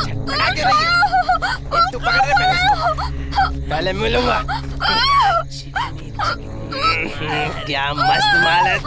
छटपटा क्यों रही है? तू पकड़ ले पहले इसको। पहले मिलूंगा। क्या मस्त माल है।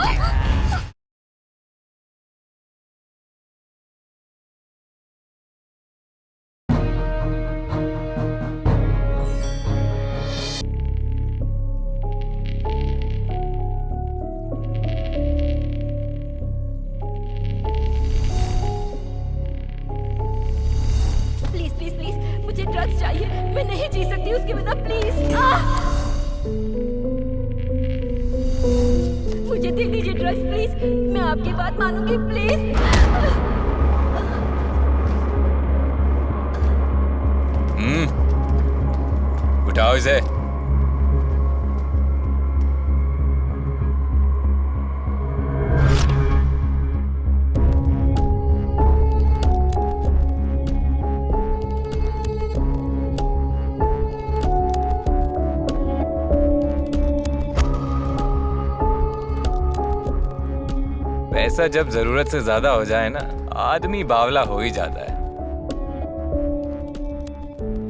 मुझे ड्रग्स चाहिए, मैं नहीं जी सकती उसके बिना, प्लीज। मुझे दे दीजिए ड्रग्स प्लीज, मैं आपकी बात मानूंगी प्लीज। उठाओ इसे। पैसा जब जरूरत से ज्यादा हो जाए ना, आदमी बावला हो ही जाता है।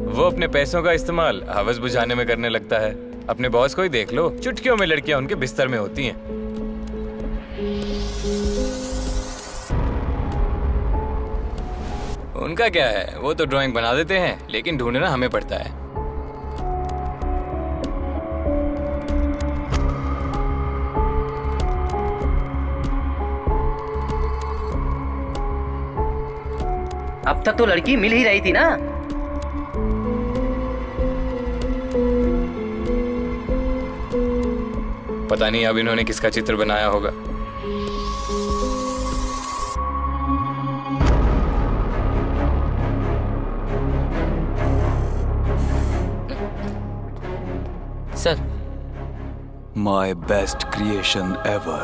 वो अपने पैसों का इस्तेमाल हवस बुझाने में करने लगता है। अपने बॉस को ही देख लो, चुटकियों में लड़कियां उनके बिस्तर में होती हैं। उनका क्या है, वो तो ड्राइंग बना देते हैं, लेकिन ढूंढना हमें पड़ता है। अब तक तो लड़की मिल ही रही थी ना। पता नहीं अब इन्होंने किसका चित्र बनाया होगा। Sir, My best creation ever.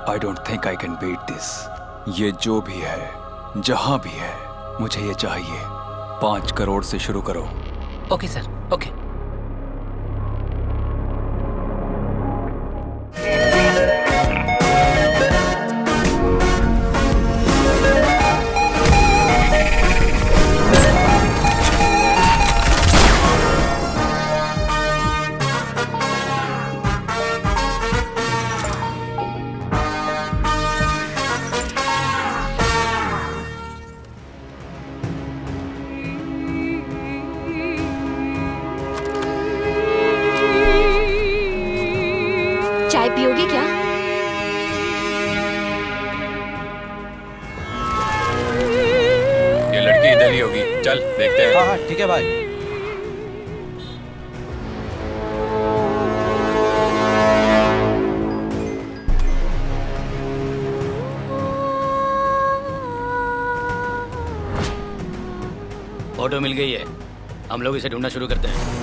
I don't think I can beat this. ये जो भी है, जहां भी है, मुझे ये चाहिए। 5 करोड़ से शुरू करो। Okay sir, okay. चाय पियोगे क्या? ये लड़की इधर ही होगी, चल देखते हैं। हाँ ठीक है भाई। ऑटो मिल गई है, हम लोग इसे ढूंढना शुरू करते हैं।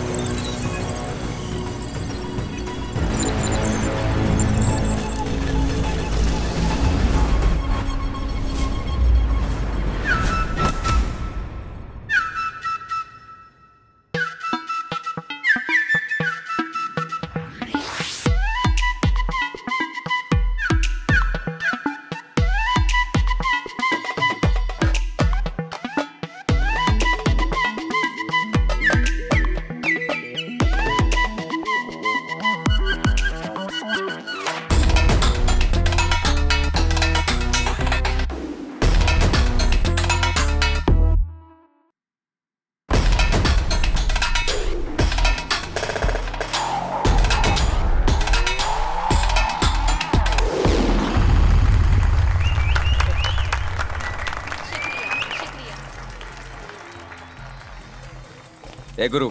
ए गुरु,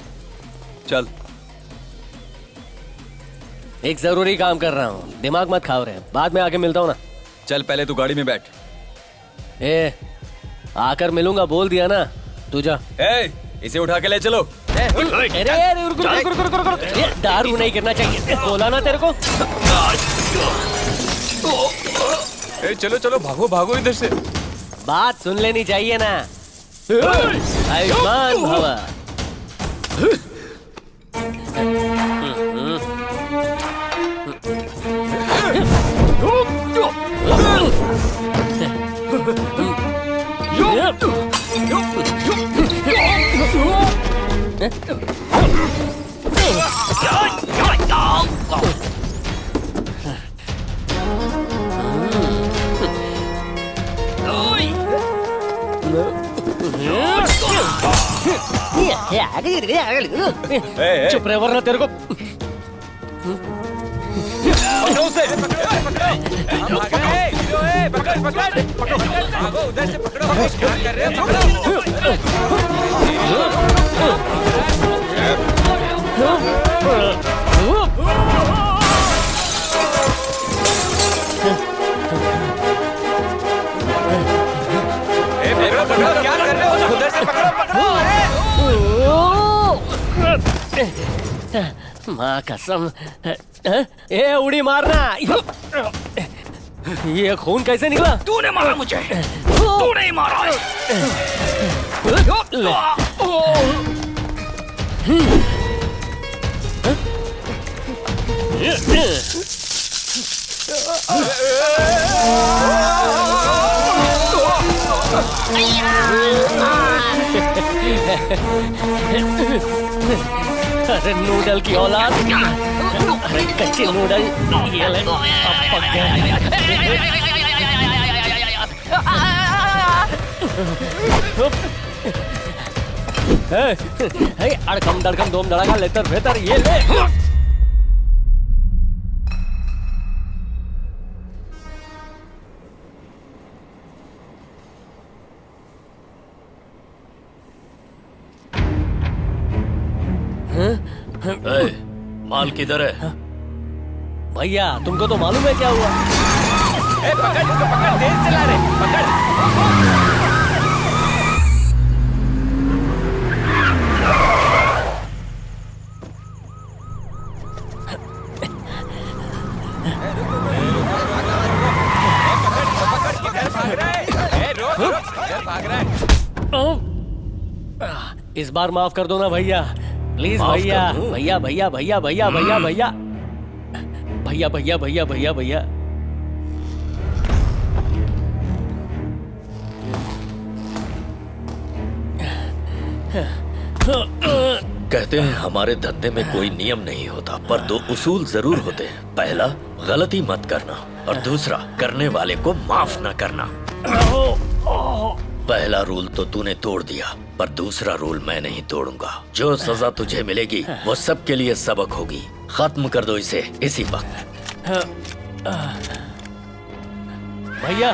चल। एक जरूरी काम कर रहा हूँ, दिमाग मत खाओ रहे, बाद में आके मिलता हूँ ना। चल पहले तू गाड़ी में बैठ। ए, आकर मिलूंगा बोल दिया ना, तू जा। ए, इसे उठा के ले चलो। अरे रुक, ये दारू नहीं करना चाहिए, बोला ना तेरे को। ए, चलो चलो, भागो भागो इधर से। बात सुन लेनी चाहिए ना। आयुष्मान भवा। चुप रहे वरना तेरे को क्या कर रहे हो? उधर से पकड़ो। माँ कसम। ए उड़ी मारना। ये खून कैसे निकला? तूने मारा मुझे, तूने ही मारा है। अरे नूडल की औलाद, अरे कच्चे नूडल, ये ले, अब पक गया। अड़कम दड़कम दोम दड़ाका लेतर बेहतर ये ले। माल किधर है? भैया तुमको तो मालूम है क्या हुआ? पकड़ इसको, पकड़, तेज चला रहे, पकड़। इस बार माफ कर दो ना भैया, प्लीज भैया। भैया भैया भैया भैया भैया भैया भैया भैया भैया भैया भैया। कहते हैं हमारे धंधे में कोई नियम नहीं होता, पर दो उसूल जरूर होते हैं। पहला, गलती मत करना, और दूसरा, करने वाले को माफ न करना। पहला रूल तो तूने तोड़ दिया, पर दूसरा रूल मैं नहीं तोड़ूंगा। जो सजा तुझे मिलेगी वो सबके लिए सबक होगी। खत्म कर दो इसे इसी वक्त। भैया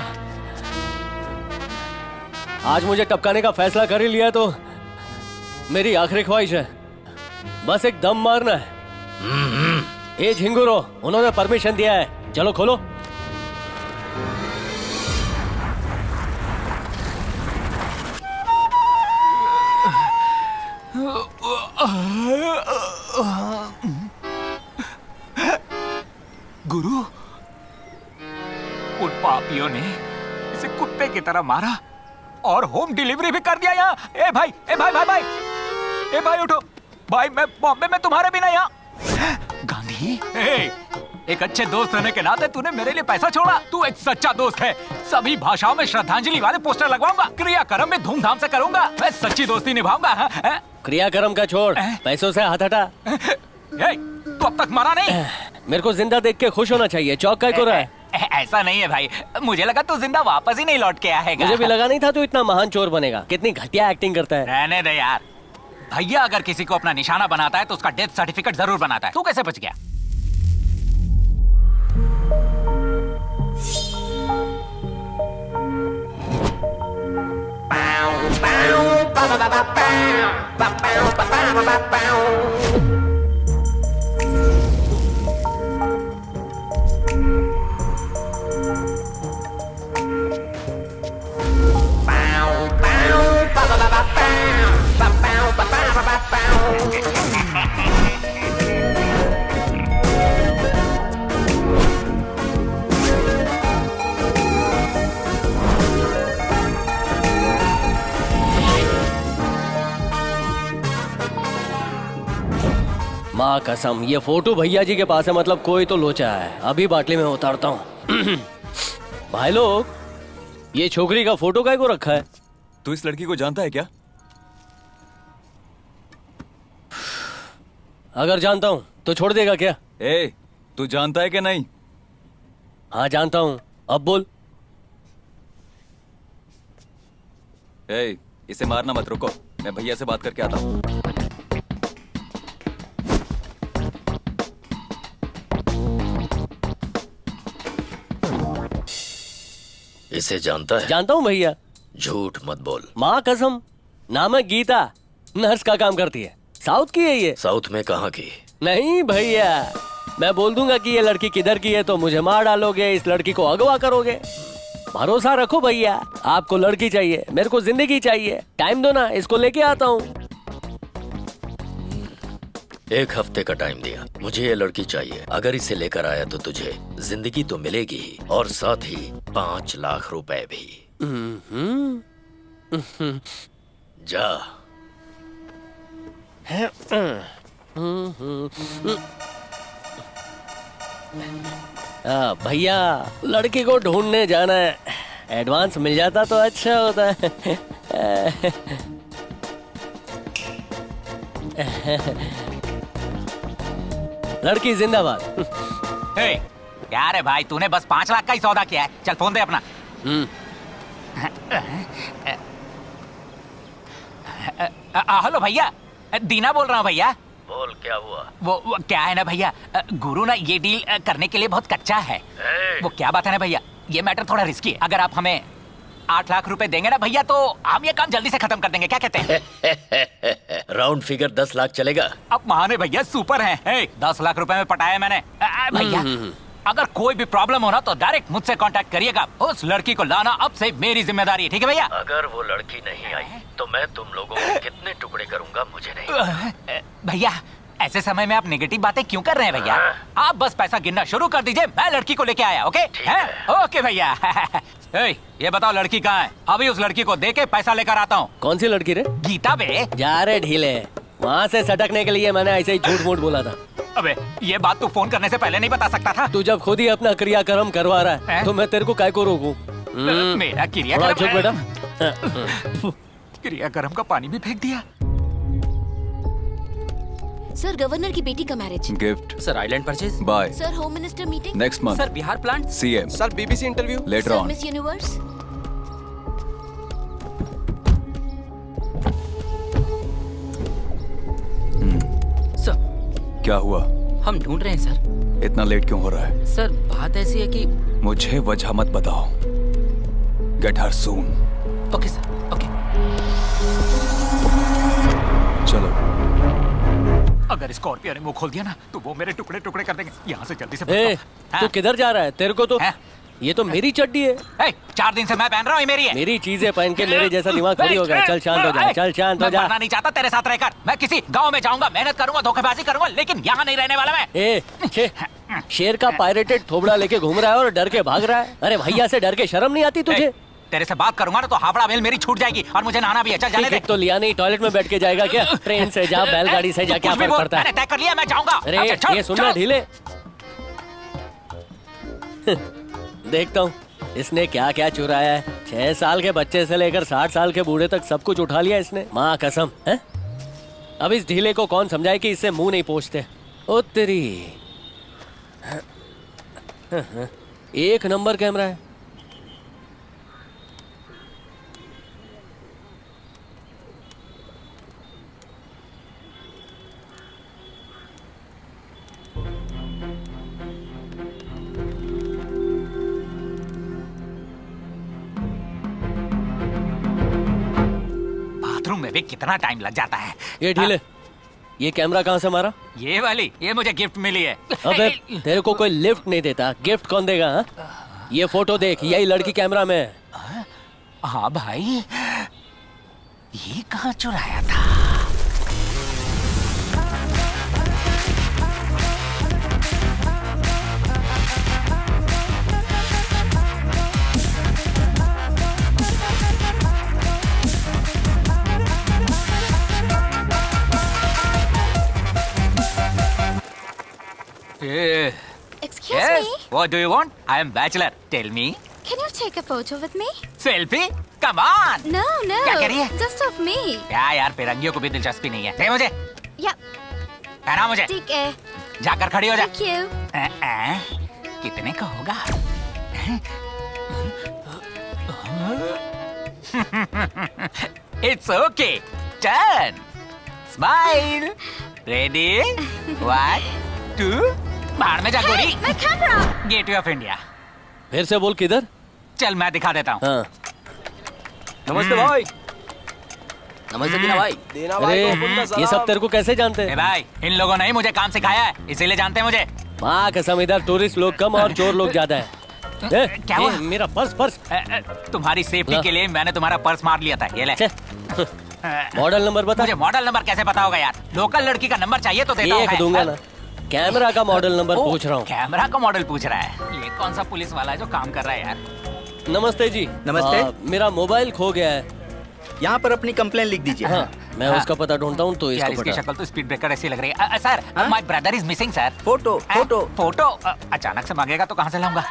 आज मुझे टपकाने का फैसला कर ही लिया, तो मेरी आखिरी ख्वाहिश है बस एक दम मारना है। ए झिंगुरो, उन्होंने परमिशन दिया है, चलो खोलो। गुरु, उन पापियों ने इसे कुत्ते की तरह मारा और होम डिलीवरी भी कर दिया यहाँ। ए भाई, ए भाई भाई भाई, ए भाई उठो भाई, मैं बॉम्बे में तुम्हारे बिना यहाँ। गांधी, एक अच्छे दोस्त होने के नाते तूने मेरे लिए पैसा छोड़ा। तू एक सच्चा दोस्त है। सभी भाषाओं में श्रद्धांजलि वाले पोस्टर लगवाऊंगा, क्रियाक्रम में धूमधाम से करूंगा। मैं सच्ची दोस्ती निभाऊंगा। क्रियाक्रम का छोड़, पैसों से हाथ हटा। तू अब तक मरा नहीं। मेरे को जिंदा देख के खुश होना चाहिए, चौक काय को रहा है? ऐसा नहीं है भाई, मुझे लगा तू जिंदा वापस ही नहीं लौट के आएगा। मुझे भी लगा नहीं था तू इतना महान चोर बनेगा। कितनी घटिया एक्टिंग करता है। रहने दे यार। भैया अगर किसी को अपना निशाना बनाता है तो उसका डेथ सर्टिफिकेट जरूर बनाता है। तू कैसे बच गया? माँ कसम, ये फोटो भैया जी के पास है, मतलब कोई तो लोचा है। अभी बाटली में उतारता हूँ। भाई लोग, ये छोकरी का फोटो काय को रखा है? तू इस लड़की को जानता है क्या? अगर जानता हूँ तो छोड़ देगा क्या? ए, तू जानता है कि नहीं? हाँ जानता हूँ, अब बोल। ए, इसे मारना मत, रुको, मैं भैया से बात करके आता हूँ। इसे जानता है? जानता हूँ भैया। झूठ मत बोल। माँ कसम, नाम है गीता, नर्स का काम करती है, साउथ की है ये। साउथ में कहाँ की? नहीं भैया, मैं बोल दूंगा कि ये लड़की किधर की है तो मुझे मार डालोगे, इस लड़की को अगवा करोगे। भरोसा रखो भैया, आपको लड़की चाहिए, मेरे को जिंदगी चाहिए, टाइम दो ना, इसको लेके आता हूँ। 1 हफ्ते का टाइम दिया, मुझे ये लड़की चाहिए। अगर इसे लेकर आया तो तुझे जिंदगी तो मिलेगी ही, और साथ ही 5 लाख रुपए भी। जा। भैया, लड़की को ढूंढने जाना है, एडवांस मिल जाता तो अच्छा होता है। लड़की जिंदाबाद। हे, क्या रे भाई, तूने बस 5 लाख का ही सौदा किया है। चल फोन दे अपना। हेलो भैया, दीना बोल रहा हूँ भैया। बोल, क्या हुआ? वो क्या है ना भैया, गुरु ना ये डील करने के लिए बहुत कच्चा है। वो क्या बात है ना भैया, ये मैटर थोड़ा रिस्की है। अगर आप हमें 8 लाख रुपए देंगे ना भैया तो हम ये काम जल्दी से खत्म कर देंगे, क्या कहते हैं? राउंड फिगर 10 लाख चलेगा? अब महाने भैया सुपर हैं। 10 लाख रुपए में पटाया मैंने। भैया, अगर कोई भी प्रॉब्लम हो ना तो डायरेक्ट मुझसे कांटेक्ट करिएगा। उस लड़की को लाना अब से मेरी जिम्मेदारी है, ठीक है भैया? अगर वो लड़की नहीं आई तो मैं तुम लोगों को कितने टुकड़े करूंगा मुझे नहीं। भैया, ऐसे समय में आप नेगेटिव बातें क्यों कर रहे हैं भैया? आप बस पैसा गिनना शुरू कर दीजिए, मैं लड़की को लेके आया। ओके? ओके भैया। ये बताओ लड़की कहाँ है? अभी उस लड़की को दे के पैसा लेकर आता हूँ। कौन सी लड़की रे? गीता बे। जा रे ढीले, वहाँ से सटकने के लिए मैंने ऐसे ही झूठ मूठ बोला था। अबे, ये बात तू फोन करने से पहले नहीं बता सकता था? तू जब खुद ही अपना क्रियाक्रम करवा रहा है तो मैं तेरे को काय को रोकूं? मेरा थोड़ा चुप बेटा। क्रियाक्रम का पानी भी फेंक दिया। सर, गवर्नर की बेटी का marriage. Gift. Sir, island purchase. Bye. Sir, home minister meeting. Next month. Sir, Bihar plant. CM. Sir, BBC interview. Later sir, on. Miss universe. Sir, क्या हुआ? हम ढूंढ रहे हैं सर। इतना लेट क्यों हो रहा है? सर, बात ऐसी है कि मुझे वजह मत बताओ। Get her soon. Okay sir, okay. चलो। अगर स्कॉर्पियो ने मुंह खोल दिया ना तो वो मेरे टुकड़े टुकड़े कर देंगे। यहाँ से जल्दी से ए, तू किधर जा रहा है? तेरे को तो हाँ? ये तो मेरी चड्डी है। 4 दिन से मैं पहन रहा हूँ, ये मेरी है। मेरी चीजें पहन के मेरे जैसा दिमाग थोड़ी हो गया। चल शांत हो जा, चल शांत हो मैं जा। मरना नहीं चाहता तेरे साथ रहकर। मैं किसी गांव में जाऊंगा, मेहनत करूंगा, धोखेबाजी करूंगा, लेकिन यहाँ नहीं रहने वाला मैं। शेर का पायरेटेड थोबड़ा लेके घूम रहा है और डर के भाग रहा है। अरे भैया से डर के शर्म नहीं आती तुझे? तेरे से बात करूंगा ना तो हावड़ा मेल मेरी छूट जाएगी और मुझे नहाना भी है। चल जाने दे। टिकट तो लिया नहीं, टॉयलेट में बैठ के जाएगा क्या? ट्रेन से जा, बैलगाड़ी से जा, क्या फर्क पड़ता है? मैंने तय कर लिया, मैं जाऊंगा। अरे ये सुनना ढीले, देखता हूँ इसने क्या क्या चुराया है। 6 साल के बच्चे से लेकर 60 साल के बूढ़े तक सब कुछ उठा लिया इसने, माँ कसम है। अब इस ढीले को कौन समझाए कि इससे मुंह नहीं पोंछते। ओ तेरी, 1 नंबर कैमरा है। बाथरूम में भी कितना टाइम लग जाता है। ये ढीले, ये कैमरा कहाँ से मारा? ये वाली, ये मुझे गिफ्ट मिली है। अबे तेरे को कोई लिफ्ट नहीं देता, गिफ्ट कौन देगा? हाँ? ये फोटो देख, यही लड़की कैमरा में है। हाँ भाई, ये कहाँ चुराया था? Excuse Yes. me. What do you want? I am bachelor. Tell me. Can you take a photo with me? Selfie? Come on. No, no. क्या कह रही है? Just of me. क्या यार, फिरंगियों को भी दिलचस्पी नहीं है। दे मुझे, Yep. पहना मुझे। ठीक है। जाकर खड़ी हो जा। Thank you. कितने का होगा? It's okay, turn, smile, ready, 1 2, बाहर में जा गोरी। मैं कैमरा। Gateway of India. फिर से बोल किधर? चल मैं दिखा देता हूँ। हाँ। नमस्ते भाई। नमस्ते दीना भाई। अरे ये सब तेरे को कैसे जानते ए हैं? भाई, इन लोगों ने ही मुझे काम सिखाया है, इसीलिए जानते हैं मुझे। माँ कसम, इधर टूरिस्ट लोग कम और चोर लोग ज्यादा है। क्या हुआ? मेरा पर्स पर्स। तुम्हारी सेफ्टी ला। के लिए मैंने तुम्हारा पर्स मार लिया था, ये ले। छे। मॉडल नंबर बता। मुझे मॉडल नंबर कैसे पता होगा यार? लोकल लड़की का नंबर चाहिए तो देता हूँ एक मैं। दूंगा ना। कैमरा का मॉडल नंबर ओ, पूछ रहा हूँ। कैमरा का मॉडल पूछ रहा है। ये कौन सा पुलिस वाला है जो काम कर रहा है यार? नमस्ते जी। नमस्ते। मेरा मोबाइल खो गया है। यहाँ पर अपनी कंप्लेन लिख दीजिए। हाँ, मैं उसका पता ढूंढता हूँ तो यार इसको इसकी पता। शक्ल तो स्पीड ब्रेकर ऐसी लग रही है। Sir, my brother is missing sir. Photo photo photo अचानक से मांगेगा तो कहाँ से लाऊंगा?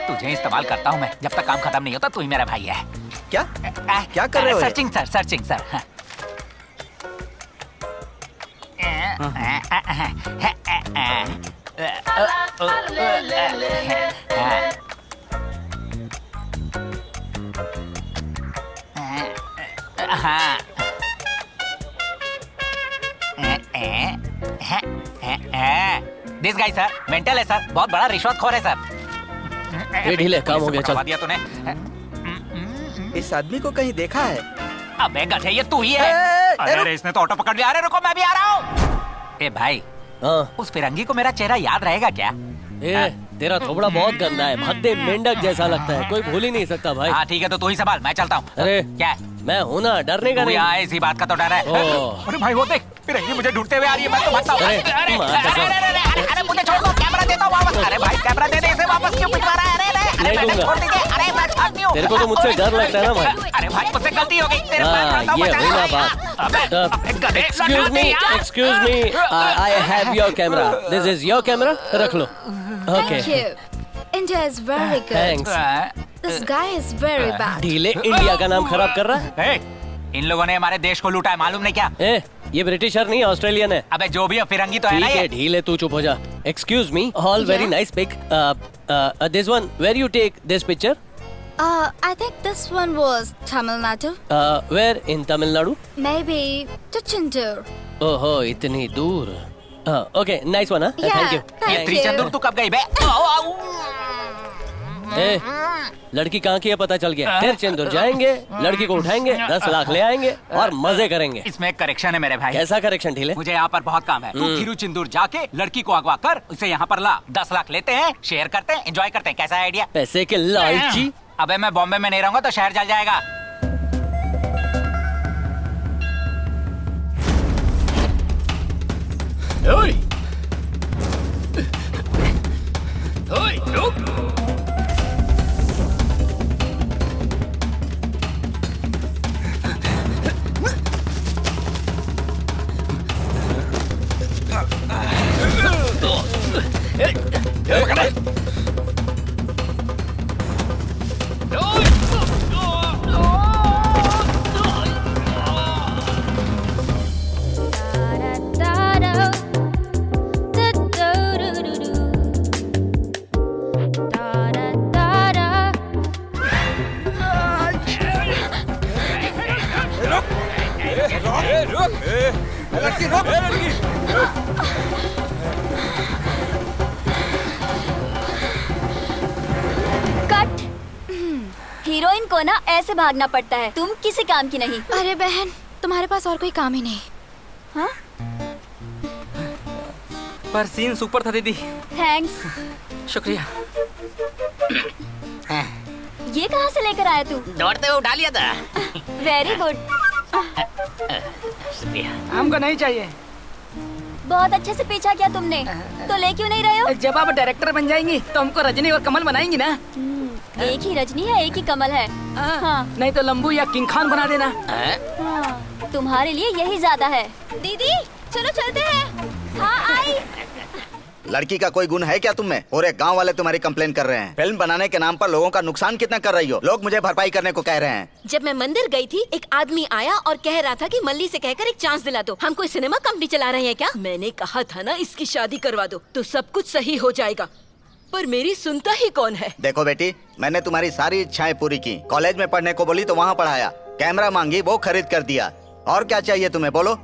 तुझे इस्तेमाल करता हूँ मैं, जब तक काम खत्म नहीं होता तू ही मेरा भाई है। क्या क्या कर रहे हो? Searching sir, searching sir. This guy sir mental है सर, बहुत बड़ा रिश्वतखोर है सर। ये ढीले, काम हो गया, चल। पकड़वा दिया तूने। इस आदमी को कहीं देखा है? अबे गधे, ये तू ही है। अरे इसने तो ऑटो पकड़ लिया। अरे रुको, मैं भी आ रहा हूँ। ए भाई, हाँ। उस फिरंगी को मेरा चेहरा याद रहेगा क्या? ए, तेरा थोबड़ा बहुत गंदा है, भद्दे मेंढक जैसा लगता है, कोई भूल ही नहीं सकता भाई। हाँ ठीक है, तो तू ही संभाल, मैं चलता हूँ। अरे क्या है? मैं हूँ ना, डरने का तू नहीं। यहाँ इसी बात का तो डर है। ओह। अरे भाई वो देख, फिरंगी मुझे ढूंढते हुए आ रही है, मैं तो भागता हूँ। अरे, अरे माँ कसम। अरे मुझे छोड़ दो, कैमरा देता हूँ वापस। अरे भाई कैमरा दे दे, इसे वापस क्यों भिजवा रहा है? अरे नहीं मैंने दूंगा। छोड़ दीजिए। अरे मैं छाड़ती हूँ। तेरे को तो मुझसे डर लगता है ना भाई। अरे भाई मुझसे गलती हो गई। तेरे हाँ, पैर खाता हूँ, ये बचा हुई ना भाई। बात। अबे, अबे, गधे, Excuse me, लगा दे excuse me. I have your camera. This is your camera. रख लो। Okay. Thank you. India is very good. Thanks. यार। This guy is very bad. ढीले इंडिया का नाम खराब कर रहा है। ए, इन लोगों ने हमारे देश को लूटा है, मालूम नहीं क्या? ए, ये ब्रिटिशर नहीं, ऑस्ट्रेलियन है। अबे जो भी है, फिरंगी तो है ठीक ना है, ये। ढीले तू चुप हो जा। Excuse me. All very Yeah. nice pic. This one. Where you take this picture? I think this one was Tamil Nadu. Where in Tamil Nadu? Maybe Tiruchendur. ओहो, इतनी दूर। Okay, nice one, huh? Yeah, Thank you. thank ये त्रिचंदुर तू कब गई बे? ए, लड़की कहाँ की है पता चल गया। फिर चंदूर जाएंगे, लड़की को उठाएंगे, 10 लाख ले आएंगे और मजे करेंगे। इसमें एक करेक्शन है मेरे भाई। कैसा करेक्शन ढीले? मुझे यहाँ पर बहुत काम है। तू तिरुचंदूर जाके लड़की को अगवा कर उसे यहाँ पर ला। 10 लाख लेते हैं, शेयर करते हैं, एंजॉय करते हैं। कैसा है आइडिया? पैसे के लालची। अबे मैं बॉम्बे में नहीं रहूंगा तो शहर जल जाएगा। कट। हीरोइन को ना ऐसे भागना पड़ता है, तुम किसी काम की नहीं। अरे बहन, तुम्हारे पास और कोई काम ही नहीं। हाँ? पर सीन सुपर था दीदी। थैंक्स। शुक्रिया। ये कहाँ से लेकर आया तू? दौड़ते हुए उठा लिया था। Very good. हमको नहीं चाहिए। बहुत अच्छे से पीछा किया तुमने, तो ले क्यों नहीं रहे हो? जब आप डायरेक्टर बन जाएंगी तो हमको रजनी और कमल बनाएंगी ना। एक ही रजनी है, एक ही कमल है। हाँ। नहीं तो लंबू या किंग खान बना देना। हाँ, तुम्हारे लिए यही ज्यादा है। दीदी चलो चलते हैं। हाँ आई। लड़की का कोई गुण है क्या तुम में? और एक गांव वाले तुम्हारी कंप्लेन कर रहे हैं। फिल्म बनाने के नाम पर लोगों का नुकसान कितना कर रही हो? लोग मुझे भरपाई करने को कह रहे हैं। जब मैं मंदिर गई थी, एक आदमी आया और कह रहा था कि मल्ली से कहकर एक चांस दिला दो। हम कोई सिनेमा कंपनी चला रहे हैं क्या? मैंने कहा था ना, इसकी शादी करवा दो तो सब कुछ सही हो जाएगा, पर मेरी सुनता ही कौन है? देखो बेटी, मैंने तुम्हारी सारी इच्छाएं पूरी की। कॉलेज में पढ़ने को बोली तो वहाँ पढ़ाया, कैमरा मांगी वो खरीद कर दिया। और क्या चाहिए तुम्हें, बोलो।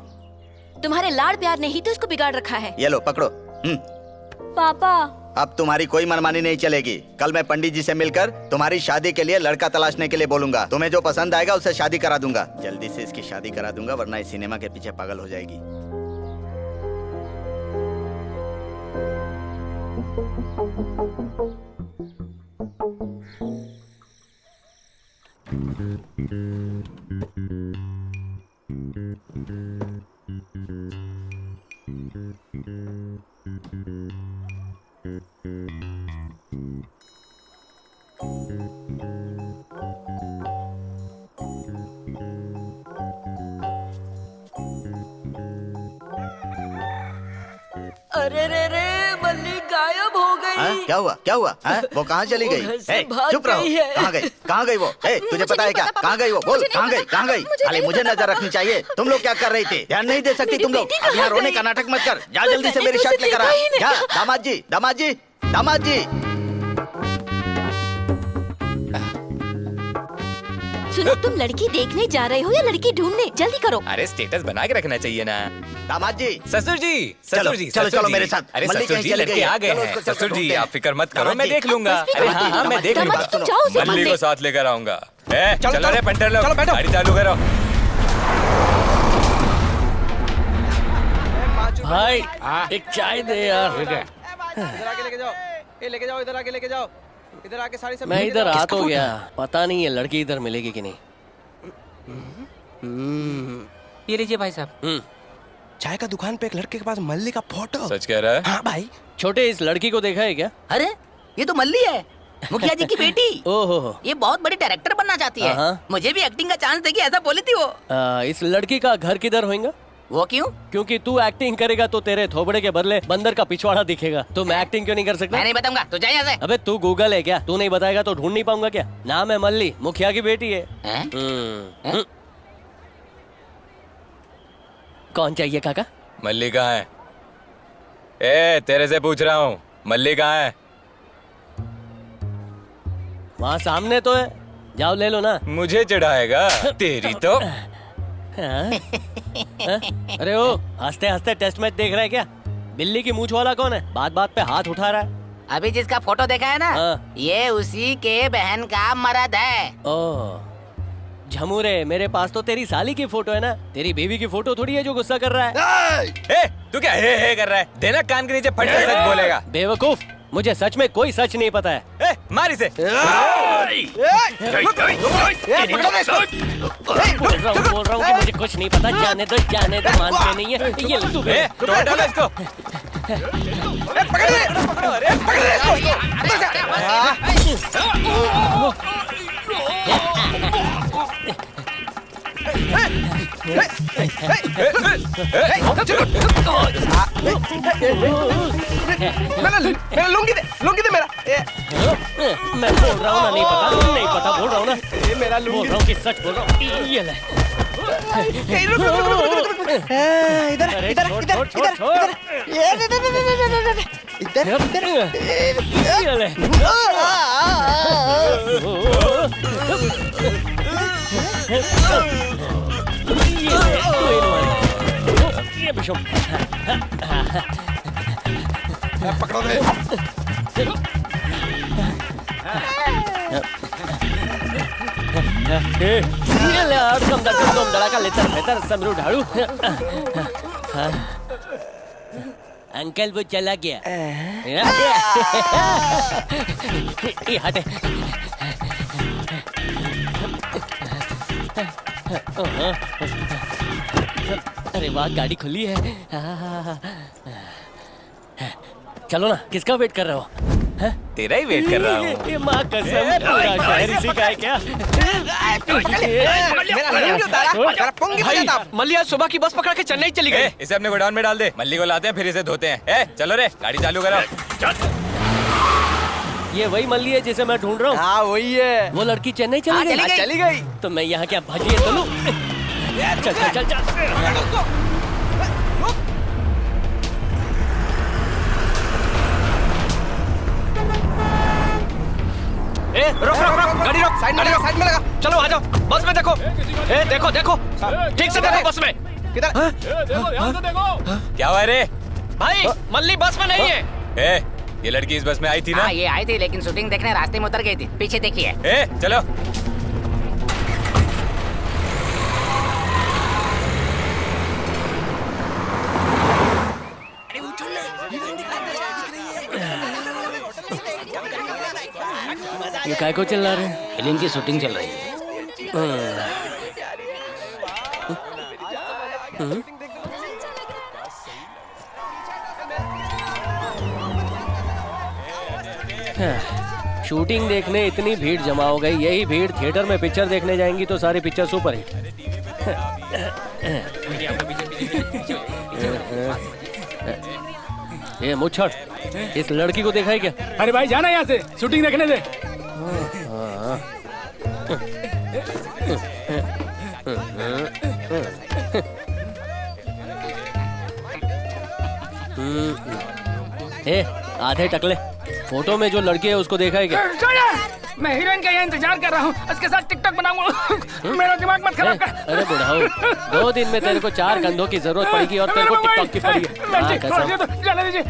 तुम्हारे लाड़ प्यार ने ही तो इसको बिगाड़ रखा है। ये लो पकड़ो। पापा अब तुम्हारी कोई मनमानी नहीं चलेगी। कल मैं पंडित जी से मिलकर तुम्हारी शादी के लिए लड़का तलाशने के लिए बोलूंगा। तुम्हें जो पसंद आएगा उससे शादी करा दूंगा। जल्दी से इसकी शादी करा दूंगा, वरना इस सिनेमा के पीछे पागल हो जाएगी। अरे रे रे, मल्ली गायब हो गई। क्या हुआ, क्या हुआ? वो कहाँ चली गई? घर से ए, भाग चुप रहो। गई है। कहाँ गई? कहाँ गई वो? ए, तुझे पता है क्या? कहाँ गई वो? बोल, कहाँ गई? कहाँ गई? खाली मुझे नजर रखनी चाहिए। तुम लोग क्या कर रही थी? ध्यान नहीं दे सकती तुम लोग? अब यहाँ रोने का नाटक मत कर। जा जल्दी से मेरी शर्ट लेकर आ। जा, दामाद जी, दामाद जी, दामाद जी। सुनो, तुम लड़की देखने जा रहे हो या लड़की ढूंढने? जल्दी करो। अरे स्टेटस बना के रखना चाहिए ना। दामाद जी, ससुर जी, ससुर जी, चलो, ससुर चलो जी। मेरे साथ। अरे मल्ली ससुर कहीं जी, चली लड़के गई है। आ गए चलो, हैं। उसको चल ससुर कर जी, ढूंढते आप हैं। फिक्र मत करो, दामाद मैं जी, देख लूंगा। बस भी अरे दामाद हाँ जी, हाँ, मैं देख दामाद लूंगा। जी, तुम जाओ उसे मल्ली ढूंढने। को साथ लेकर आऊंगा। चलो, चलो रे चलो, पंटर लोग, चलो, बैठो। गाड़ी चालू करो। भाई एक चाय दे यार। इधर आके लेके जाओ। ये लेके जाओ, इधर आके लेके जाओ। इधर आके सारी सब मैं इधर आ तो गया, पता नहीं है लड़की इधर मिलेगी कि नहीं। ये लीजिए भाई साहब। चाय का दुकान पे एक लड़के के पास मल्ली का फोटो। सच कह रहा है? हाँ भाई। छोटे, इस लड़की को देखा है क्या? अरे ये तो मल्ली है, मुखिया जी की बेटी। ओहो, ये बहुत बड़ी डायरेक्टर बनना चाहती है। हाँ। मुझे भी एक्टिंग का चांस देगी ऐसा बोली थी वो। इस लड़की का घर किधर होगा? वो क्यों? क्योंकि तू एक्टिंग करेगा तो तेरे थोबड़े के बदले बंदर का पिछवाड़ा दिखेगा। तो मैं एक्टिंग क्यों नहीं कर सकता? मैं नहीं बताऊंगा, तो जाए यहाँ से। अबे तू गूगल है क्या? तू नहीं बताएगा तो ढूंढ नहीं पाऊंगा क्या? नाम है मल्ली, मुखिया की बेटी है। कौन चाहिए काका? मल्ली कहाँ है? ए, तेरे से पूछ रहा हूँ, मल्ली कहाँ है? वहाँ सामने तो है, जाओ ले लो ना। मुझे चढ़ाएगा तेरी तो। हाँ? अरे ओ, हंसते हंसते टेस्ट मैच देख रहा है क्या? बिल्ली की मूंछ वाला कौन है? बात बात पे हाथ उठा रहा है। अभी जिसका फोटो देखा है ना, ये उसी के बहन का मर्द है। ओह झमूरे, मेरे पास तो तेरी साली की फोटो है ना, तेरी बीवी की फोटो थोड़ी है जो गुस्सा कर रहा है। ए, तू क्या हे कर रहा है? देना कान के नीचे फट के सच बोलेगा। बेवकूफ, मुझे सच में कोई सच नहीं पता है। ए, मार इसे। बोल रहा हूँ कि मुझे कुछ नहीं पता। जाने दो, मानते नहीं है। ये ले तू भी। तोड़ डालो इसको। मेरा लुंगी दे मेरा। मैं बोल रहा हूँ ना, नहीं पता बोल रहा हूँ ना। मेरा बोल रहा हूँ कि सच बोल रहा हूँ। ये ले। इधर इधर छोड़, छोड़, छोड़, छोड़। ये ले। ये बिशप। पकड़ो दे। ये ले यार, दम धड़ाका लेतर समरू ढाड़ू। अंकल वो चला गया। ये हटे। अरे वाह, गाड़ी खुली है। चलो ना, किसका वेट कर रहे हो? तेरा ही वेट कर रहा हूँ। ये माँ कसम, पूरा शहर इसी का है क्या? मल्ली आज सुबह की बस पकड़ के चेन्नई चली गई। इसे अपने गोडाउन में डाल दे। मल्ली को लाते हैं, फिर इसे धोते हैं। ए, चलो रे, गाड़ी चालू करो। ये वही मल्ली है जिसे मैं ढूंढ रहा हूँ। हाँ वही है। वो लड़की चेन्नई चली गई। तो मैं यहाँ क्या भजिए तलूं? चल चल चल चल। ए रुक रुक रुक, गाड़ी रोक, साइड में लगा। चलो आ जाओ, बस में देखो। ए देखो देखो, ठीक से देखो बस में। किधर? क्या हुआ रे? भाई मल्ली बस में नहीं है। ए, ये लड़की इस बस में आई थी ना? हाँ ये आई थी, लेकिन शूटिंग देखने रास्ते में उतर गई थी। पीछे देखिए। ए चलो। ये काय को चिल्ला रहे हैं? फिल्म की शूटिंग चल रही है। शूटिंग देखने इतनी भीड़ जमा हो गई, यही भीड़ थिएटर में पिक्चर देखने जाएंगी तो सारी पिक्चर सुपर हिट। ये मुच्छड़, इस लड़की को देखा है क्या? अरे भाई जाना यहाँ से, शूटिंग देखने दे। ए, आधे टकले, फोटो में जो लड़की है उसको देखा है क्या? मैं हीरोइन का यहाँ इंतजार कर रहा हूँ, उसके साथ टिकटॉक बनाऊंगा। मेरा दिमाग मत खराब कर। अरे बुढ़ाओ, 2 दिन में तेरे को 4 कंधों की जरूरत पड़ेगी और तेरे को टिकटॉक की पड़ी है। हाँ, कसम। जाने दीजिए।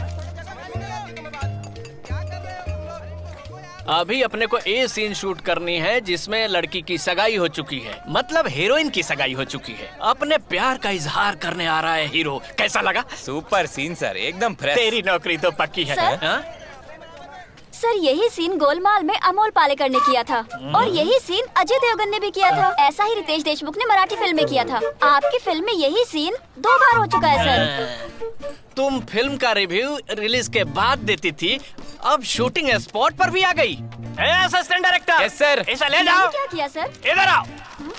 अभी अपने को ए सीन शूट करनी है जिसमें लड़की की सगाई हो चुकी है, मतलब हीरोइन की सगाई हो चुकी है। अपने प्यार का इजहार करने आ रहा है हीरो। कैसा लगा? सुपर सीन सर, एकदम फ्रेश। तेरी नौकरी तो पक्की है। सर यही सीन गोलमाल में अमोल पालेकर ने किया था और यही सीन अजय देवगन ने भी किया था। ऐसा ही रितेश देशमुख ने मराठी फिल्म में किया था। आपकी फिल्म में यही सीन 2 बार हो चुका है सर। तुम फिल्म का रिव्यू रिलीज के बाद देती थी, अब शूटिंग स्पॉट पर भी आ गई। Assistant director. Yes sir. इसे ले जाओ। क्या किया सर? इधर आओ,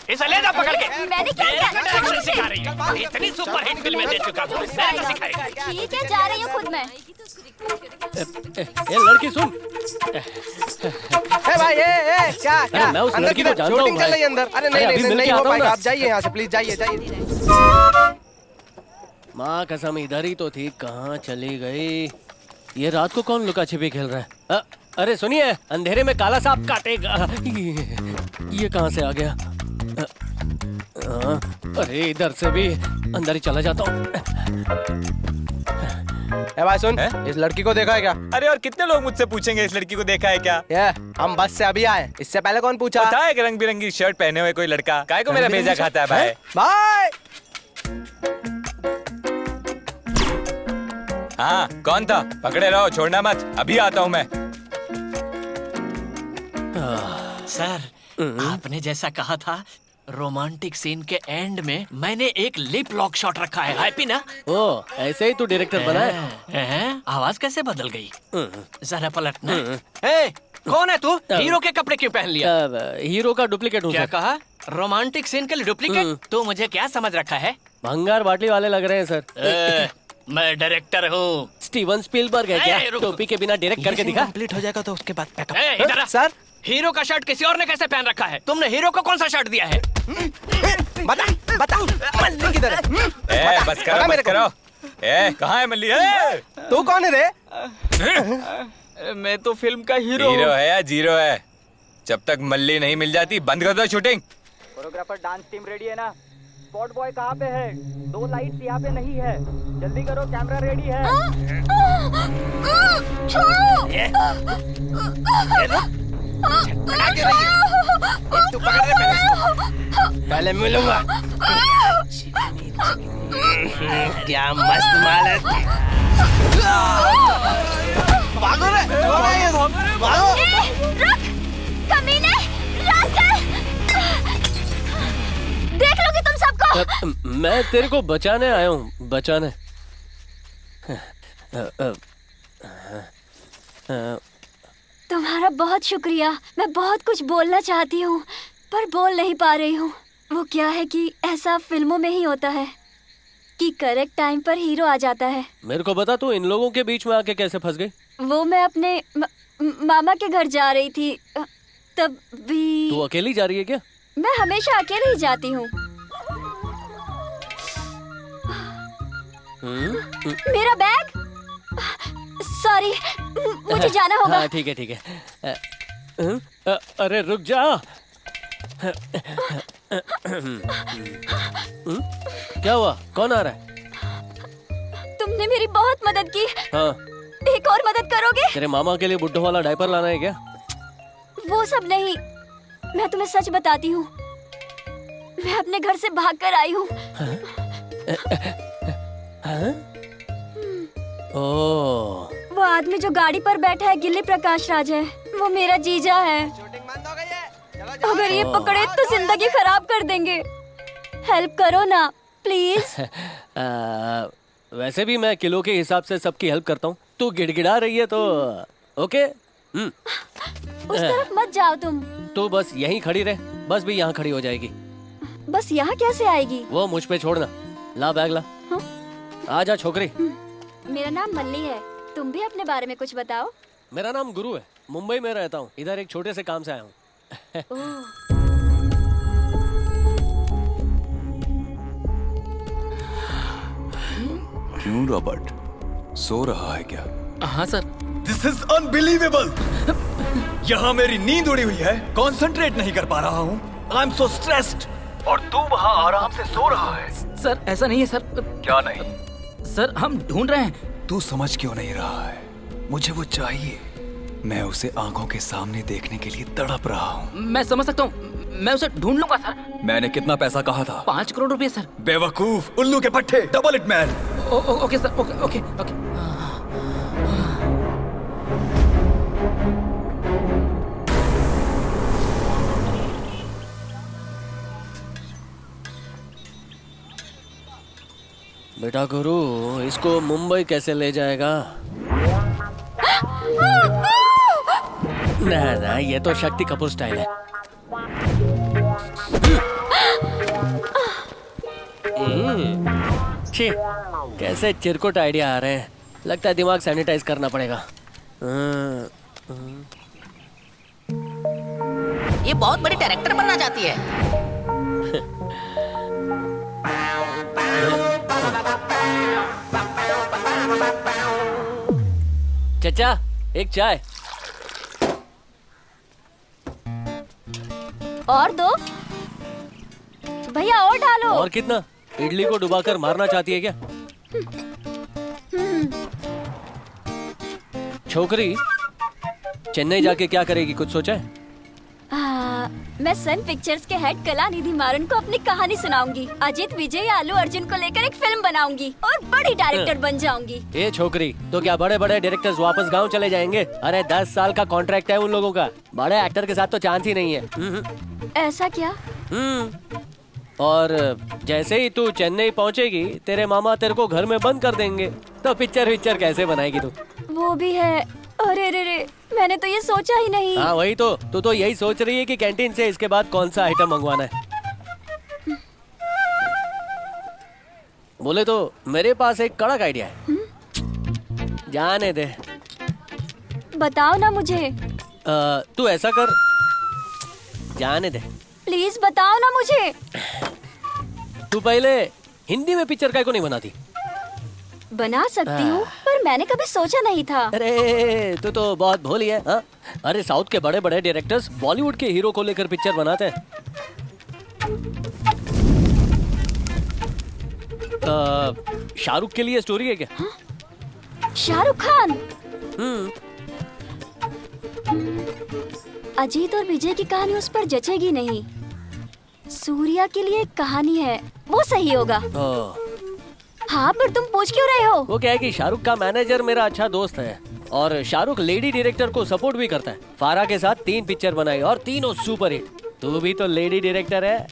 इसे ले जाओ पकड़ के। मैंने क्या किया? डायरेक्शन सिखा रही है। इतनी सुपरहिट फिल्में दे चुका हूँ, मैंने क्या सिखाएगा? ठीक है, जा रही हूँ खुद मैं। ये लड़की सुन। भाई ए क्या क्या? मैं उस लड़की को जानता हूँ भाई। अंदर। अरे नहीं हो पाएगा, आप जाइए यहाँ से प्लीज, जाइए। माँ कसम, इधर ही तो थी, कहाँ चली गई? ये रात को कौन लुका छिपी खेल रहा है? अरे सुनिए, अंधेरे में काला सांप काटेगा। ये कहाँ से आ गया? अरे इधर से भी अंदर ही चला जाता हूँ। भाई सुन, इस लड़की को देखा है क्या? अरे और कितने लोग मुझसे पूछेंगे इस लड़की को देखा है क्या? हम बस से अभी आए, इससे पहले कौन पूछा? पता है कि रंग बिरंगी शर्ट पहने हुए कोई लड़का काय को मेरा भेजा खाता है भाई। भाई हाँ कौन था? पकड़े रहो, छोड़ना मत, अभी आता हूँ मैं। सर, आपने जैसा कहा था, रोमांटिक सीन के एंड में मैंने एक लिप लॉक शॉट रखा है। हैप्पी ना? ओ, ऐसे ही तू डायरेक्टर बना है? आवाज कैसे बदल गई? जरा पलटना। ए, कौन है तू? हीरो के कपड़े क्यों पहन लिया? हीरो का डुप्लीकेट हूँ। क्या कहा? रोमांटिक सीन के लिए डुप्लीकेट? तू मुझे क्या समझ रखा है? भंगार बाटली वाले लग रहे हैं सर। मैं डायरेक्टर हूँ। स्टीवन स्पीलबर्ग है क्या? टोपी के बिना डायरेक्ट करके दिखा। कंप्लीट हो जाएगा तो उसके बाद बैकअप। इधर सर, हीरो का शर्ट किसी और ने कैसे पहन रखा है? तुमने हीरो को कौन सा शर्ट दिया है? बता मल्ली किधर है? बस करो। कहाँ है मल्ली? तू कौन है रे? मैं तो फिल्म का हीरो है या जीरो है? जब तक मल्ली नहीं मिल जाती बंद कर दो shooting. Choreographer dance team ready है ना? स्पॉट बॉय कहाँ पे है? 2 लाइट्स यहाँ पे नहीं है, जल्दी करो, कैमरा रेडी है। तू पकड़ दे पहले मिलूंगा। क्या मस्त माल है। भागो रे, भागो। रुक, कमीने, रास्कल। देख लोगे तुम सबको। मैं तेरे को बचाने आया हूँ, बचाने। तुम्हारा बहुत शुक्रिया। मैं बहुत कुछ बोलना चाहती हूँ पर बोल नहीं पा रही हूँ। वो क्या है कि ऐसा फिल्मों में ही होता है कि करेक्ट टाइम पर हीरो आ जाता है। मेरे को बता, तू इन लोगों के बीच में आके कैसे फंस गई? वो मैं अपने मामा के घर जा रही थी, तब भी। तू अकेली जा रही है क्या? मैं हमेशा अकेले ही जाती हूँ। मेरा बैग, सॉरी, मुझे जाना होगा। हाँ ठीक है। अरे रुक जा। क्या हुआ? कौन आ रहा है? तुमने मेरी बहुत मदद की। हाँ। एक और मदद करोगे? तेरे मामा के लिए बुड्ढों वाला डायपर लाना है क्या? वो सब नहीं, मैं तुम्हें सच बताती हूँ, मैं अपने घर से भागकर आई हूँ। ओह। वो आदमी जो गाड़ी पर बैठा है गिल्ली प्रकाश राज है, वो मेरा जीजा है। अगर ये पकड़े तो जिंदगी खराब कर देंगे। हेल्प करो ना प्लीज। वैसे भी मैं किलो के हिसाब से सबकी हेल्प करता हूँ। तू गिड़गिड़ा रही है तो ओके। उस तरफ मत जाओ तुम। तू बस यहीं खड़ी रहे, बस भी यहाँ खड़ी हो जाएगी। बस यहाँ कैसे आएगी? वो मुझ पे छोड़ना। ला बैग ला। हाँ? आजा छोकरी। मेरा नाम मल्ली है, तुम भी अपने बारे में कुछ बताओ। मेरा नाम गुरु है, मुंबई में रहता हूँ। इधर एक छोटे से काम से आया हूँ। क्यों रॉबर्ट, सो रहा है क्या? हाँ सर। This is unbelievable. यहाँ मेरी नींद उड़ी हुई है, कंसंट्रेट नहीं कर पा रहा हूँ। I am so stressed. और तू वहाँ आराम से सो रहा है। सर ऐसा नहीं है सर। क्या नहीं? सर हम ढूंढ रहे हैं। तू समझ क्यों नहीं रहा है? मुझे वो चाहिए। मैं उसे आंखों के सामने देखने के लिए तड़प रहा हूँ। मैं समझ सकता हूँ, मैं उसे ढूंढ लूंगा सर। मैंने कितना पैसा कहा था? 5 करोड़ रुपए सर। बेवकूफ, उल्लू के पट्टे, double it man. Okay sir, okay okay okay. बेटा गुरु, इसको मुंबई कैसे ले जाएगा? ना ना, ये तो शक्ति कपूर स्टाइल है। छी, कैसे चिरकुट आइडिया आ रहे हैं। लगता है दिमाग सैनिटाइज करना पड़ेगा। ये बहुत बड़ी डायरेक्टर बनना चाहती है। चचा, एक चाय। और दो भैया, और डालो। और कितना? इडली को डुबाकर मारना चाहती है क्या? छोकरी, चेन्नई जाके क्या करेगी, कुछ सोचा है? मैं सन पिक्चर्स के हेड कलानिधि मारन को अपनी कहानी सुनाऊंगी। अजित, विजय या अल्लू अर्जुन को लेकर एक फिल्म बनाऊंगी और बड़ी डायरेक्टर बन जाऊंगी। ये छोकरी, तो क्या बड़े बड़े डायरेक्टर्स वापस गांव चले जाएंगे? अरे 10 साल का कॉन्ट्रैक्ट है उन लोगों का। बड़े एक्टर के साथ तो चांस ही नहीं है। ऐसा क्या? और जैसे ही तू चेन्नई पहुंचेगी, तेरे मामा तेरे को घर में बंद कर देंगे। तो पिक्चर कैसे बनाएगी तू? वो भी है। अरे रे रे, मैंने तो ये सोचा ही नहीं। हाँ वही तो, तू तो यही सोच रही है कि कैंटीन से इसके बाद कौन सा आइटम मंगवाना है। बोले तो मेरे पास एक कड़क आइडिया है। जाने दे। बताओ ना मुझे। तू ऐसा कर, जाने दे। प्लीज बताओ ना मुझे। तू पहले हिंदी में पिक्चर काहे को नहीं बनाती? बना सकती हूँ, पर मैंने कभी सोचा नहीं था। अरे तू तो बहुत भोली है। हाँ? अरे साउथ के बड़े बड़े डायरेक्टर्स बॉलीवुड के हीरो को लेकर पिक्चर बनाते हैं। शाहरुख के लिए स्टोरी है क्या? हाँ? शाहरुख खान? अजीत और विजय की कहानी उस पर जचेगी नहीं। सूर्या के लिए एक कहानी है, वो सही होगा। हाँ, पर तुम पूछ क्यों रहे हो? वो क्या है कि शाहरुख का मैनेजर मेरा अच्छा दोस्त है और शाहरुख लेडी डायरेक्टर को सपोर्ट भी करता है। फारा के साथ 3 पिक्चर बनाई और तीनों सुपर हिट। तू भी तो लेडी डायरेक्टर है।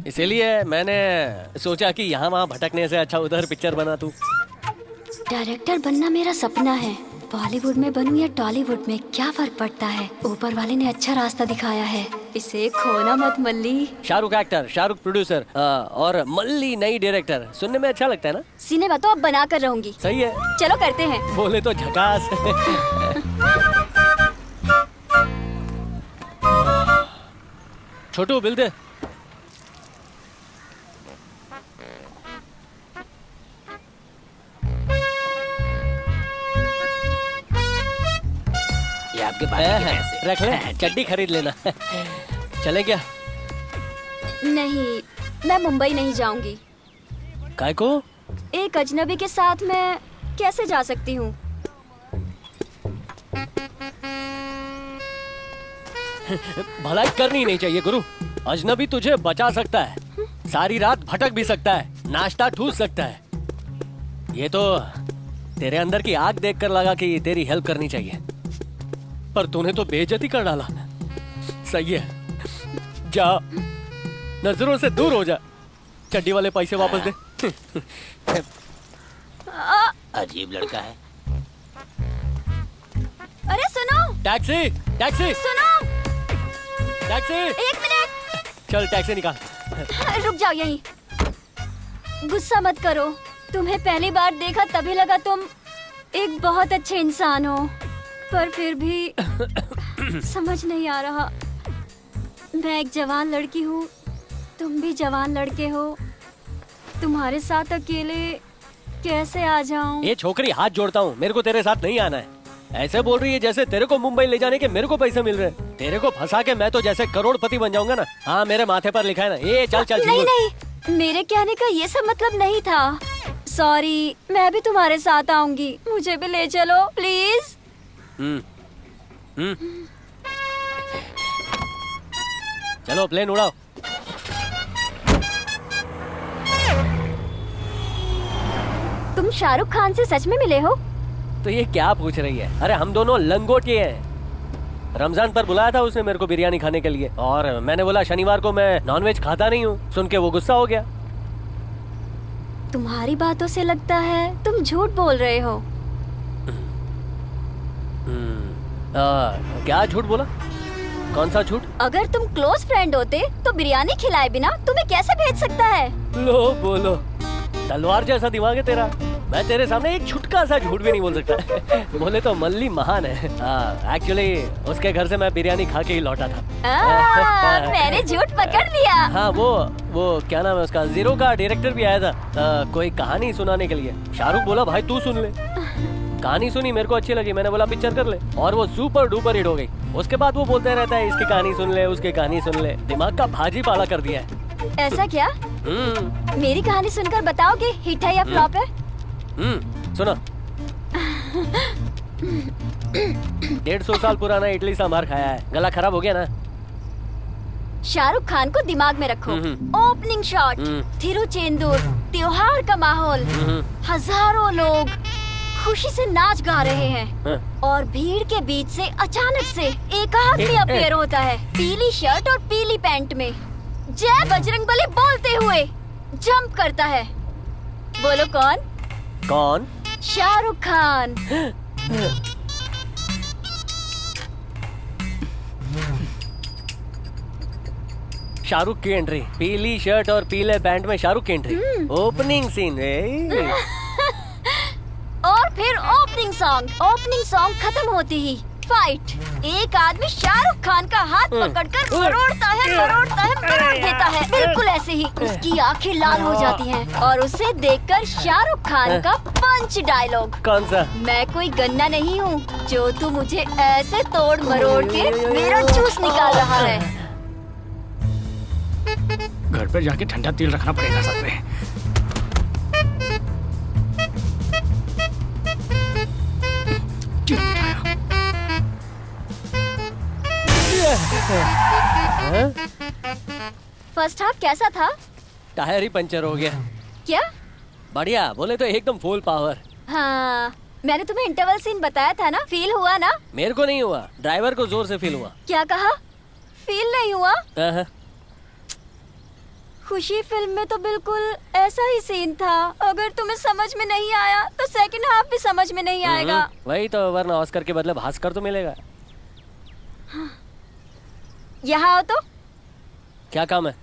इसीलिए मैंने सोचा कि यहाँ वहाँ भटकने से अच्छा उधर पिक्चर बना तू। डायरेक्टर बनना मेरा सपना है। बॉलीवुड में बनूं या टॉलीवुड में, क्या फर्क पड़ता है? ऊपर वाले ने अच्छा रास्ता दिखाया है, इसे खोना मत मल्ली। शाहरुख एक्टर, शाहरुख प्रोड्यूसर और मल्ली नई डायरेक्टर, सुनने में अच्छा लगता है ना? सिनेमा तो अब बना कर रहूंगी। सही है, चलो करते हैं। बोले तो झकास। छोटू बिल दे। के बाकी के पैसे। रख ले, चड्डी खरीद लेना। चले क्या? नहीं, मैं मुंबई नहीं जाऊंगी। काय को? एक अजनबी के साथ मैं कैसे जा सकती हूँ? भलाई करनी नहीं चाहिए गुरु। अजनबी तुझे बचा सकता है, सारी रात भटक भी सकता है, नाश्ता ठूस सकता है। ये तो तेरे अंदर की आग देखकर लगा कि तेरी हेल्प करनी चाहिए, पर तूने तो बेइज्जती कर डाला। सही है, जा, नजरों से दूर हो जा। चड्डी वाले पैसे वापस दे। अजीब लड़का है। अरे सुनो, टैक्सी, टैक्सी, सुनो, टैक्सी। 1 मिनट। चल टैक्सी निकाल। रुक जाओ यहीं। गुस्सा मत करो, तुम्हें पहली बार देखा तभी लगा तुम एक बहुत अच्छे इंसान हो, पर फिर भी समझ नहीं आ रहा। मैं एक जवान लड़की हूँ, तुम भी जवान लड़के हो, तुम्हारे साथ अकेले कैसे आ जाऊं? ये छोकरी, हाथ जोड़ता हूँ, मेरे को तेरे साथ नहीं आना है। ऐसे बोल रही है जैसे तेरे को मुंबई ले जाने के मेरे को पैसे मिल रहे हैं। तेरे को फंसा के मैं तो जैसे करोड़पति बन जाऊंगा ना। हाँ, मेरे माथे पर लिखा है ना। ये चल चल। नहीं नहीं, मेरे कहने का ये सब मतलब नहीं था। सॉरी, मैं भी तुम्हारे साथ आऊंगी, मुझे भी ले चलो प्लीज। चलो प्लेन उड़ाओ। तुम शाहरुख खान से सच में मिले हो? तो ये क्या पूछ रही है? अरे हम दोनों लंगोटिए हैं। रमजान पर बुलाया था उसने मेरे को बिरयानी खाने के लिए, और मैंने बोला शनिवार को मैं नॉनवेज खाता नहीं हूँ। सुन के वो गुस्सा हो गया। तुम्हारी बातों से लगता है तुम झूठ बोल रहे हो। क्या झूठ बोला? कौन सा झूठ? अगर तुम क्लोज फ्रेंड होते तो बिरयानी खिलाए बिना तुम्हें कैसे भेज सकता है? लो बोलो, तलवार जैसा दिमाग है तेरा। मैं तेरे सामने एक छुटका सा झूठ भी नहीं बोल सकता। बोले तो मल्ली महान है। एक्चुअली उसके घर से मैं बिरयानी खा के ही लौटा था। मैंने झूठ पकड़ लिया। हाँ, वो क्या नाम है उसका, जीरो का डायरेक्टर भी आया था कोई कहानी सुनाने के लिए। शाहरुख बोला भाई तू सुन ले। कहानी सुनी, मेरे को अच्छी लगी, मैंने बोला पिक्चर कर ले, और वो सुपर डुपर हिट हो गई। उसके बाद वो बोलते रहता है इसकी कहानी सुन ले, उसकी कहानी सुन ले। दिमाग का भाजी पाला कर दिया है। ऐसा क्या? मेरी कहानी सुनकर बताओगे हिट है या फ्लॉप है? सुनो। 150 साल पुराना इडली सांभर खाया है, गला खराब हो गया ना। शाहरुख खान को दिमाग में रखो। ओपनिंग शॉट, तिरुचेंदूर, त्योहार का माहौल, हजारों लोग खुशी से नाच गा रहे हैं, और भीड़ के बीच से अचानक से एक आदमी अपीयर होता है, पीली शर्ट और पीली पैंट में, जय बजरंगबली बोलते हुए जंप करता है। बोलो कौन? कौन? शाहरुख खान। शाहरुख की एंट्री, पीली शर्ट और पीले पैंट में शाहरुख की एंट्री, ओपनिंग सीन। और फिर ओपनिंग सॉन्ग खत्म होती ही फाइट। एक आदमी शाहरुख खान का हाथ पकड़कर मरोड़ता है, मरोड़ देता है, बिल्कुल ऐसे ही। उसकी आंखें लाल हो जाती हैं, और उसे देखकर शाहरुख खान का पंच डायलॉग। कौन सा? मैं कोई गन्ना नहीं हूँ जो तू मुझे ऐसे तोड़ मरोड़ के मेरा जूस निकाल रहा है। घर पे जाके ठंडा तेल रखना पड़ेगा साथ में। फर्स्ट हाफ कैसा था? टायर ही पंचर हो गया। क्या? बढ़िया, बोले तो एकदम फुल पावर। हाँ, मैंने तुम्हें इंटरवल सीन बताया था ना, फील हुआ ना? मेरे को नहीं हुआ, ड्राइवर को जोर से फील हुआ। क्या कहा? फील नहीं हुआ? खुशी फिल्म में तो बिल्कुल ऐसा ही सीन था। अगर तुम्हें समझ में नहीं आया तो सेकंड हाफ भी समझ में नहीं आएगा। वही तो, वरना ऑस्कर के बदले भास्कर तो मिलेगा। यहाँ आओ तो। क्या काम है?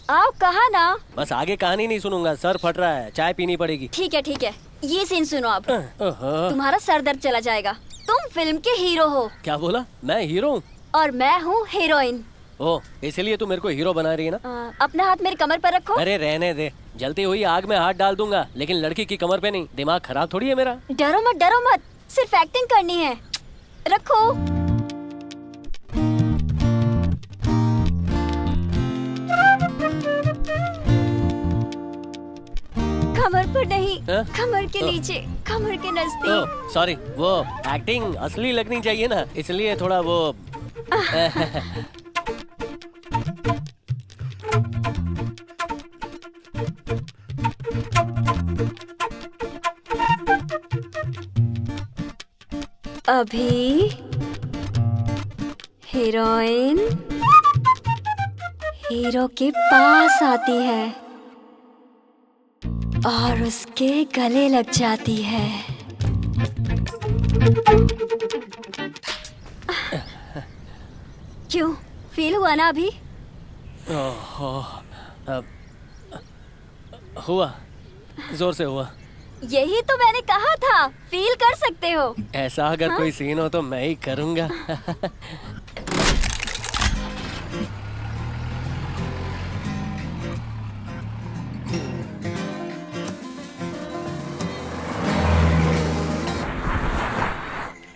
आओ, कहा ना। बस आगे कहानी नहीं सुनूंगा, सर फट रहा है, चाय पीनी पड़ेगी। ठीक है, ये सीन सुनो अब। तुम्हारा सर दर्द चला जाएगा। तुम फिल्म के हीरो हो। क्या बोला? मैं हीरो हूँ? और मैं हूँ हीरोइन। ओ, इसलिए तू मेरे को हीरो बना रही है ना? अपना हाथ मेरी कमर पर रखो। अरे रहने दे, जलती हुई आग में हाथ डाल दूंगा, लेकिन लड़की की कमर पे नहीं। दिमाग खराब थोड़ी है मेरा। डरो मत, सिर्फ एक्टिंग करनी है। रखो। कमर पर नहीं, कमर के नीचे, कमर के नजदीक। सॉरी, वो एक्टिंग असली लगनी चाहिए ना, इसलिए थोड़ा वो अभी हीरोइन हीरो के पास आती है और उसके गले लग जाती है। क्यों, फील हुआ ना अभी? हुआ, जोर से हुआ। यही तो मैंने कहा था, फील कर सकते हो। ऐसा अगर कोई सीन हो तो मैं ही करूंगा।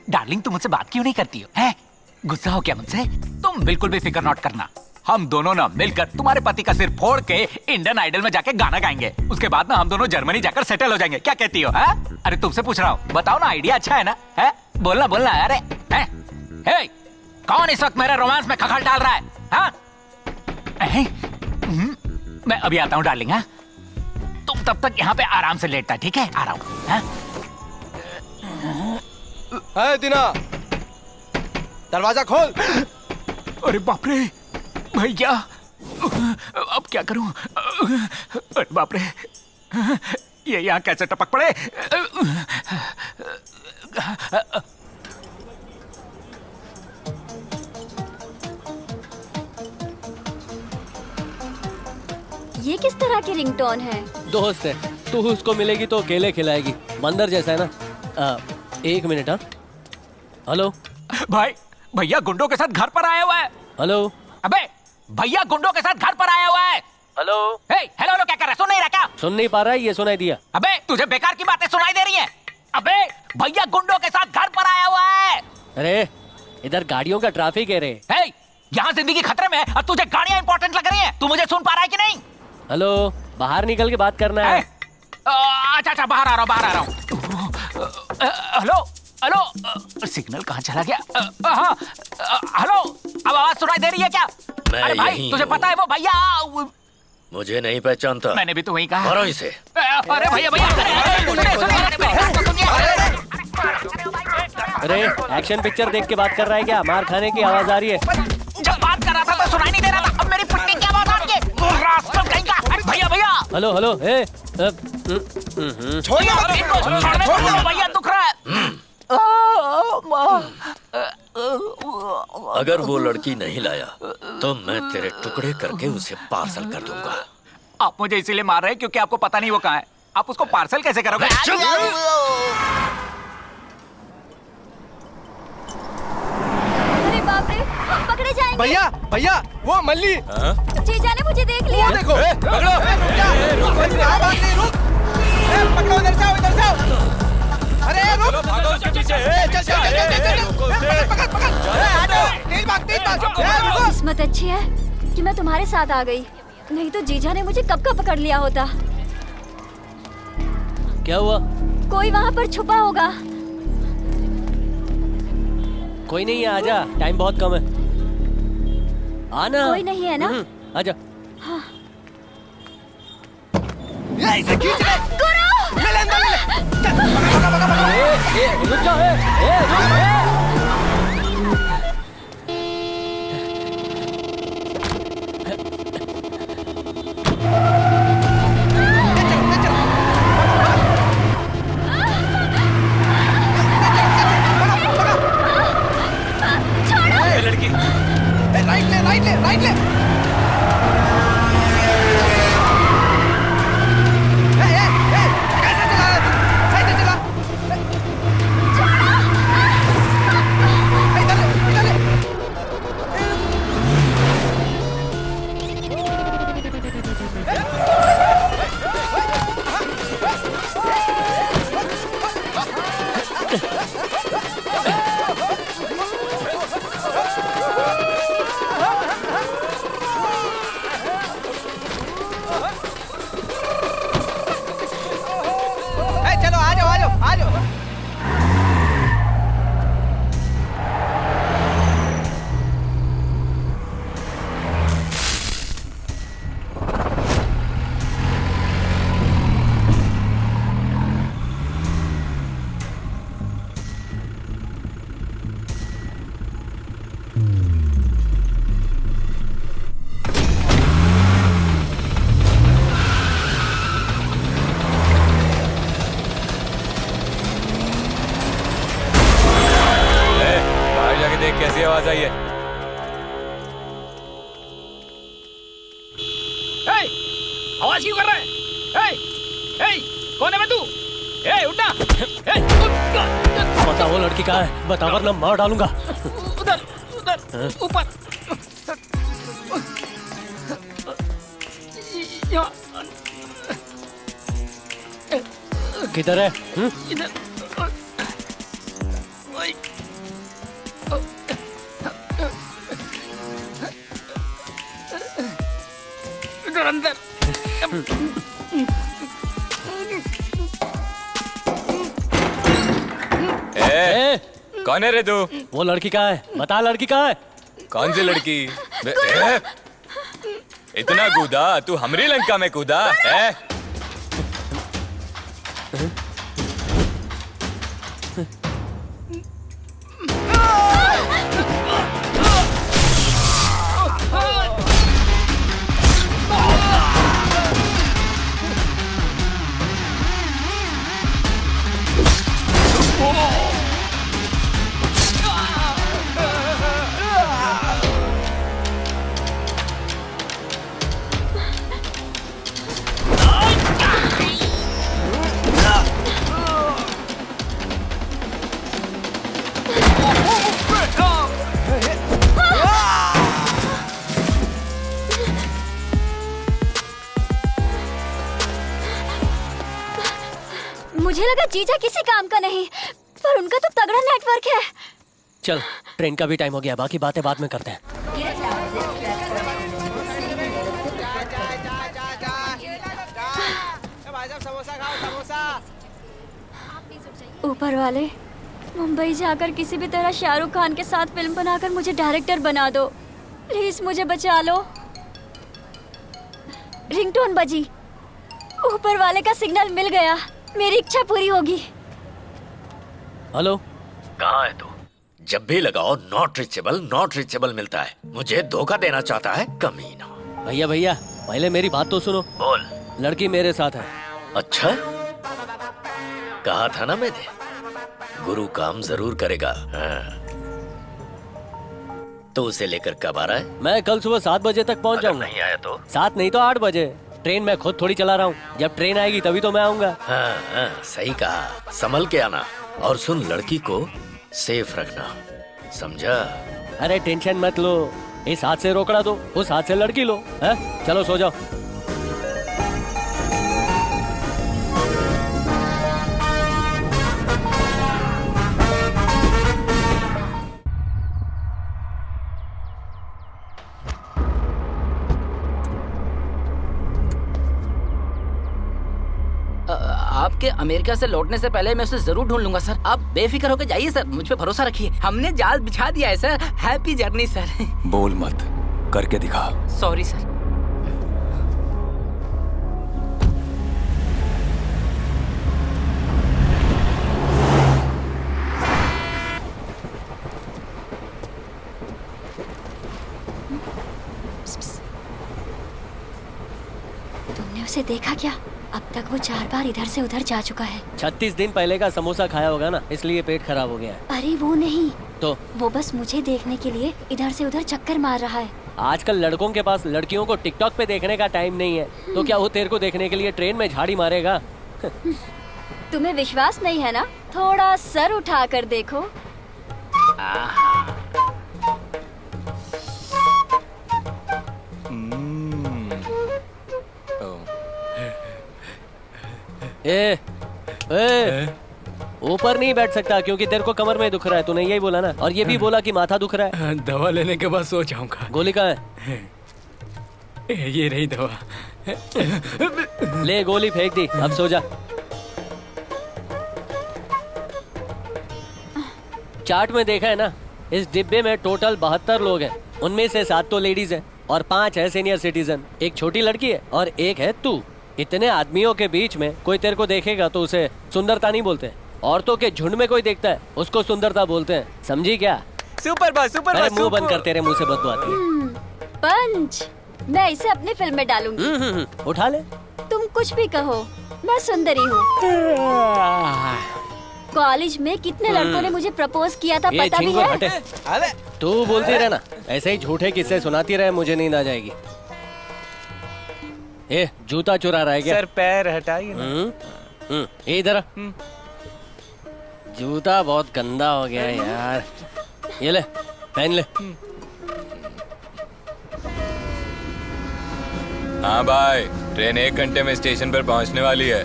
डार्लिंग, तुम मुझसे बात क्यों नहीं करती हो? हैं? गुस्सा हो क्या मुझसे? तुम बिल्कुल भी फिक्र नॉट करना। हम दोनों ना मिलकर तुम्हारे पति का सिर फोड़ के इंडियन आइडल में जाके गाना गाएंगे। उसके बाद ना हम दोनों जर्मनी जाकर सेटल हो जाएंगे। क्या कहती हो? अरे तुमसे पूछ रहा हूँ, बताओ ना, आइडिया अच्छा है ना? है? बोलना बोलना। अरे हे, कौन इस वक्त मेरे रोमांस में खखल डाल रहा है? मैं अभी आता हूँ डार्लिंग। तुम तब तक यहाँ पे आराम से लेटता, ठीक है? आ रहा हूँ। दीना, दरवाजा खोल। अरे बाप रे भैया, अब क्या करूं? अरे बाप रे, ये यहाँ कैसे टपक पड़े? ये किस तरह की रिंगटोन है? दोस्त है, तू उसको मिलेगी तो केले खिलाएगी। बंदर जैसा है ना। एक मिनट। हेलो भाई, भैया गुंडों के साथ घर पर आया हुआ है। हेलो। अबे भैया गुंडों के साथ घर पर आया हुआ है। हेलो। हेलो क्या कर रहा है? सुन नहीं रहा क्या? सुन नहीं पा रहा है? ये सुनाई दिया। अबे तुझे बेकार की बातें सुनाई दे रही हैं। अबे भैया गुंडों के साथ घर पर आया हुआ है। अरे इधर गाड़ियों का ट्रैफिक है रे। यहाँ जिंदगी खतरे में है और तुझे गाड़ियाँ इंपॉर्टेंट लग रही हैं। तू मुझे सुन पा रहा है कि नहीं? हेलो, बाहर निकल के बात करना है। अच्छा, बाहर आ रहा हूँ। हेलो हेलो, सिग्नल कहाँ चला गया? हेलो, अब आवाज सुनाई दे रही है क्या? मैं अरे भाई, यहीं तुझे हूँ। पता है वो भैया? मुझे नहीं पहचानता। मैंने भी तो वही कहा। मारो इसे। अरे भैया, अरे एक्शन पिक्चर देख के बात कर रहा है क्या? मार खाने की आवाज आ रही है। जब बात कर रहा था तो सुनाई नहीं दे रहा था। अब मेरी पिटने की आवाज आ रही है। भैया हेलो हेलो। छोड़ो भैया, दुख रहा है। अगर वो लड़की नहीं लाया तो मैं तेरे टुकड़े करके उसे पार्सल कर दूंगा। आप मुझे इसीलिए मार रहे हैं क्योंकि आपको पता नहीं वो कहाँ है। आप उसको पार्सल कैसे करोगे? अरे बाप रे, हम पकड़े जाएंगे। भैया भैया, वो मल्ली। जीजा ने मुझे देख लिया। देखो, पकड़ो। पकड़ो, इधर से आओ, इधर से आओ। अरे रुक, भागो उसके पीछे। किस्मत अच्छी है कि मैं तुम्हारे साथ आ गई, नहीं तो जीजा ने मुझे कब का पकड़ लिया होता। क्या हुआ? कोई वहाँ पर छुपा होगा। कोई नहीं है, आजा, टाइम बहुत कम है। आना। कोई नहीं है ना? आजा। हाँ। इसे खींच ले। ले ले अंदर ले। रुक जा। लड़की, राइट ले। कैसे चला रहा तू? सही से चला। इधर ले। कैसी आवाज आई है? आवाज क्यों कर रहा है? कौन है बे तू? उठना! बता वो लड़की कहाँ है? बता वरना मार डालूंगा। उधर उधर ऊपर। किधर है? इधर। इधर अंदर। कौन है रे तू? वो लड़की कहाँ है? बता लड़की कहाँ है? कौन सी लड़की? इतना कूदा तू हमरी लंका में कूदा है? मुझे लगा जीजा किसी काम का नहीं, पर उनका तो तगड़ा नेटवर्क है। चल ट्रेन का भी टाइम हो गया, बाकी बातें बाद में करते हैं। ऊपर वाले, मुंबई जाकर किसी भी तरह शाहरुख खान के साथ फिल्म बनाकर मुझे डायरेक्टर बना दो। प्लीज मुझे बचा लो। रिंगटोन बजी। ऊपर वाले का सिग्नल मिल गया, मेरी इच्छा पूरी होगी। हेलो, कहाँ है तू? जब भी लगाओ नॉट रीचेबल मिलता है। मुझे धोखा देना चाहता है कमीना। भैया भैया पहले मेरी बात तो सुनो। बोल। लड़की मेरे साथ है। अच्छा, कहा था ना मैंने, गुरु काम जरूर करेगा। हाँ। तो उसे लेकर कब आ रहा है? मैं कल सुबह 7 बजे तक पहुंच जाऊंगा। नहीं आया तो? 7 नहीं तो 8 बजे। ट्रेन मैं खुद थोड़ी चला रहा हूँ, जब ट्रेन आएगी तभी तो मैं आऊंगा। हाँ, सही कहा, संभल के आना। और सुन, लड़की को सेफ रखना, समझा? अरे टेंशन मत लो, इस हाथ से रोकड़ा दो, उस हाथ से लड़की लो। है? चलो सो जाओ। आपके अमेरिका से लौटने से पहले मैं उसे जरूर ढूंढ लूंगा सर। आप बेफिक्र होकर जाइए सर, मुझ पे भरोसा रखिए। हमने जाल बिछा दिया है सर। Happy journey sir. बोल मत, करके दिखा। Sorry sir. तुमने उसे देखा क्या? अब तक वो 4 बार इधर से उधर जा चुका है। 36 दिन पहले का समोसा खाया होगा ना, इसलिए पेट खराब हो गया है। अरे वो नहीं, तो वो बस मुझे देखने के लिए इधर से उधर चक्कर मार रहा है। आजकल लड़कों के पास लड़कियों को टिकटॉक पे देखने का टाइम नहीं है, तो क्या वो तेरे को देखने के लिए ट्रेन में झाड़ी मारेगा? तुम्हें विश्वास नहीं है ना? थोड़ा सर उठा कर देखो। ऊपर नहीं बैठ सकता क्योंकि तेरे को कमर में दुख रहा है। तूने यही बोला ना, और ये भी बोला कि माथा दुख रहा है। दवा लेने के बाद सो जाऊंगा। गोली कहाँ है? ये रही दवा। ले गोली फेंक दी, अब सो जा। चार्ट में देखा है ना, इस डिब्बे में टोटल 72 लोग हैं। उनमें से 7 तो लेडीज हैं और 5 है सीनियर सिटीजन। एक छोटी लड़की है और एक है तू। इतने आदमियों के बीच में कोई तेरे को देखेगा तो उसे सुंदरता नहीं बोलते। औरतों के झुंड में कोई देखता है उसको सुंदरता बोलते हैं, समझी क्या? Super boss, super boss. मुंह बंद कर, तेरे मुंह से बदबू आती है। पंच, मैं इसे अपनी फिल्म में डालूंगी। उठा ले। तुम कुछ भी कहो, मैं सुंदरी हूँ। कॉलेज में कितने लड़कों ने मुझे प्रपोज किया था ये पता भी छिंगुर है? हटे। अरे तू बोलती रहना, ऐसे ही झूठे किस्से सुनाती रहे, मुझे नींद आ जाएगी। ए, जूता चुरा रहा है क्या? सर पैर हटाइए ना। ये इधर आ। जूता बहुत गंदा हो गया है यार। ये ले, पहन ले। हाँ भाई, ट्रेन 1 घंटे में स्टेशन पर पहुंचने वाली है।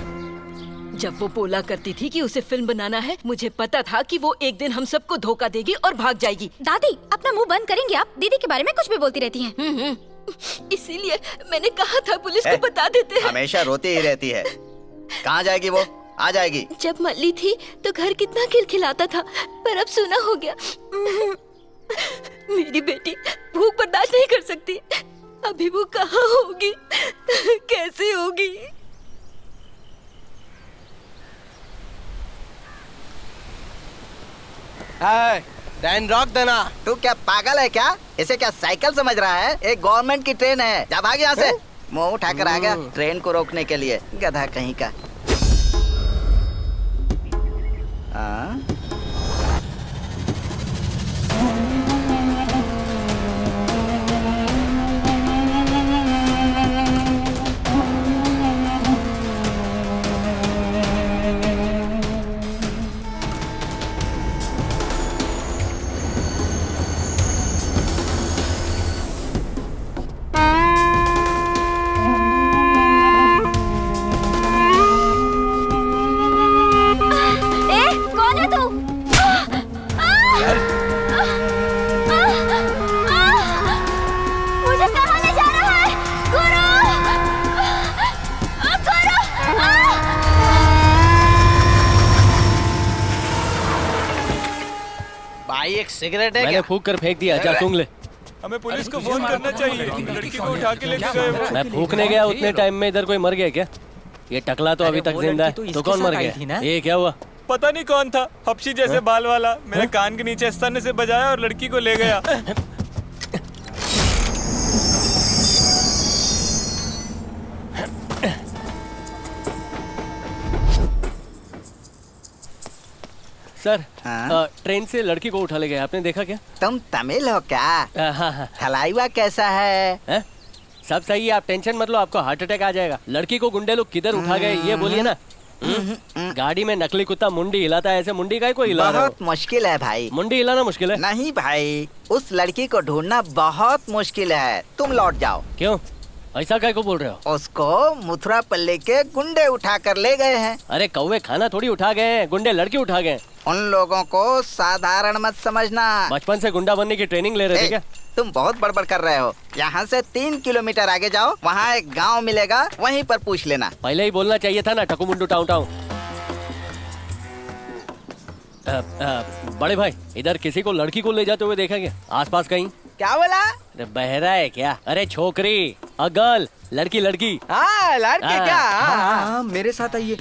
जब वो बोला करती थी कि उसे फिल्म बनाना है, मुझे पता था कि वो एक दिन हम सबको धोखा देगी और भाग जाएगी। दादी अपना मुंह बंद करेंगे आप? दीदी के बारे में कुछ भी बोलती रहती हैं। इसीलिए मैंने कहा था पुलिस को बता देते हैं। हमेशा रोती ही रहती है। कहाँ जाएगी वो? आ जाएगी। जब मल्ली थी तो घर कितना खिलखिलाता था, पर अब सुना हो गया। मेरी बेटी भूख बर्दाश्त नहीं कर सकती। अभी वो कहाँ होगी, कैसे होगी? ट्रेन रोक देना। तू क्या पागल है क्या? इसे क्या साइकिल समझ रहा है? एक गवर्नमेंट की ट्रेन है। जा भाग यहाँ से। मुंह उठाकर आ गया ट्रेन को रोकने के लिए, गधा कहीं का। भाई एक सिगरेट है? मैंने फूंक कर फेंक दिया, जा सूंघ ले। हमें पुलिस को फोन करना चाहिए। लड़की को उठा के लेके गए वो। मैं फूंकने गया, उतने टाइम में इधर कोई मर गया क्या? ये टकला तो अभी तक जिंदा है, तो कौन मर गया? ये क्या हुआ? पता नहीं कौन था, हपशी जैसे बाल वाला, मेरे कान के नीचे स्तन से बजाया और लड़की को ले गया। सर, ट्रेन से लड़की को उठा ले गए, आपने देखा क्या? तुम तमिल हो क्या? हाँ। थलाइवा कैसा है? सब सही है, आप टेंशन मत लो, आपको हार्ट अटैक आ जाएगा। लड़की को गुंडे लोग किधर उठा गए ये बोलिए ना। गाड़ी में नकली कुत्ता मुंडी हिलाता है, ऐसे मुंडी का कोई हिला रहा हो? बहुत मुश्किल है भाई। मुंडी हिलाना मुश्किल है? नहीं भाई, उस लड़की को ढूंढना बहुत मुश्किल है। तुम लौट जाओ। क्यों, ऐसा काय को बोल रहे हो? उसको मथुरा पल्ले के गुंडे उठा कर ले गए हैं। अरे कौवे खाना थोड़ी उठा गए हैं, गुंडे लड़की उठा गए। उन लोगों को साधारण मत समझना। बचपन से गुंडा बनने की ट्रेनिंग ले रहे थे क्या? तुम बहुत बड़बड़ कर रहे हो। यहाँ से 3 किलोमीटर आगे जाओ, वहाँ एक गांव मिलेगा, वहीं पर पूछ लेना। पहले ही बोलना चाहिए था ना, टकू मुंडू टाऊ टाऊ। बड़े भाई, इधर किसी को लड़की को ले जाते हुए देखा क्या आसपास कहीं? क्या बोला? अरे बहरा है क्या? अरे छोकरी, गर्ल, लड़की लड़की। हाँ लड़की क्या? हाँ, मेरे साथ आइए।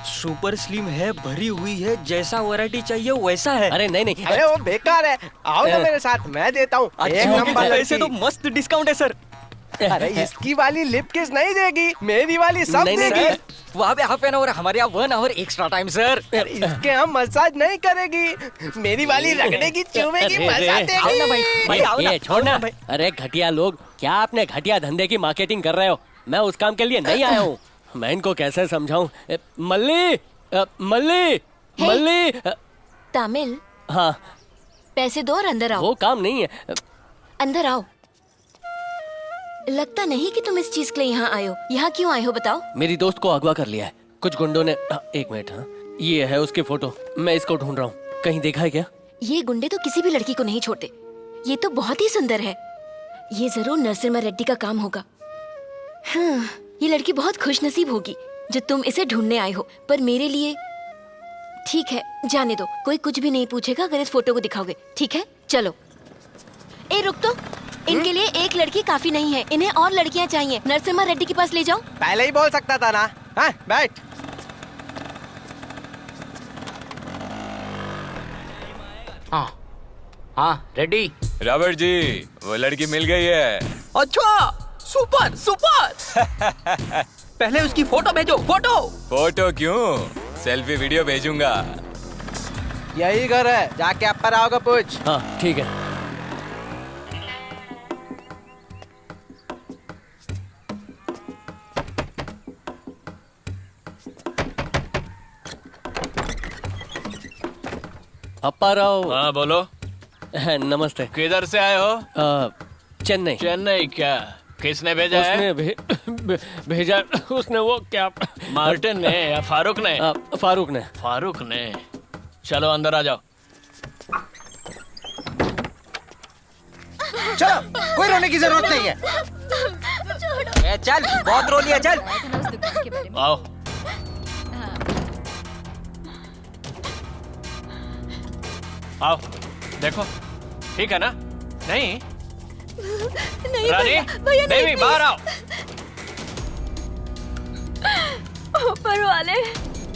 सुपर स्लिम है, भरी हुई है, जैसा वैरायटी चाहिए वैसा है। अरे नहीं। अरे वो बेकार है, आओ ना मेरे साथ, मैं देता हूँ एक नंबर। ऐसे तो मस्त डिस्काउंट है सर। अरे इसकी वाली लिप किस नहीं देगी, मेरी वाली सब देगी। वहाँ पे हाफ एन आवर, हमारे यहाँ 1 आवर एक्स्ट्रा टाइम सर। इसके हम मसाज नहीं करेगी, मेरी वाली रगड़ेगी, चूमेगी, मजा देगी। ये छोड़ना। अरे घटिया लोग, क्या आपने घटिया धंधे की मार्केटिंग कर रहे हो? मैं उस काम के लिए नहीं आया हूँ। मैं इनको कैसे समझाऊं? मल्ली, मल्ली, मल्ली। तमिल? हाँ। पैसे दो और अंदर आओ। वो काम नहीं है। अंदर आओ। लगता नहीं कि तुम इस चीज के लिए यहाँ आए हो। यहाँ क्यों आए हो बताओ? मेरी दोस्त को अगवा कर लिया है कुछ गुंडों ने। एक मिनट। हाँ, ये है उसकी फोटो, मैं इसको ढूंढ रहा हूँ। कहीं देखा है क्या? ये गुंडे तो किसी भी लड़की को नहीं छोड़ते। ये तो बहुत ही सुंदर है। ये जरूर नरसिम्हा रेड्डी का काम होगा। हाँ, ये लड़की बहुत खुशनसीब होगी जो तुम इसे ढूंढने आए हो। पर मेरे लिए ठीक है, जाने दो। कोई कुछ भी नहीं पूछेगा अगर इस फोटो को दिखाओगे, ठीक है? चलो। ए रुक तो, इनके लिए एक लड़की काफी नहीं है, इन्हें और लड़कियां चाहिए। नरसिम्हा रेड्डी के पास ले जाओ। पहले ही बोल सकता था ना। हाँ, बैठ। हाँ रेड्डी। रॉबर्ट जी, वो लड़की मिल गई है। अच्छा, सुपर सुपर। पहले उसकी फोटो भेजो। फोटो क्यों? सेल्फी वीडियो भेजूंगा। यही घर है, जाके अपर आओगे पूछ। हाँ ठीक है। अप्पा राव। हाँ बोलो। नमस्ते। किधर से आए हो? चेन्नई। चेन्नई क्या? किसने भेजा है? उसने भेजा। उसने वो क्या मार्टिन ने या फारूक ने? फारूक ने। फारूक ने। चलो अंदर आ जाओ। चलो, कोई रोने की जरूरत नहीं है। चल, बहुत रो लिया, चल। आओ। आओ, देखो, ठीक है ना? नहीं? नहीं रानी, भैया बेबी बाहर आओ। ऊपर वाले।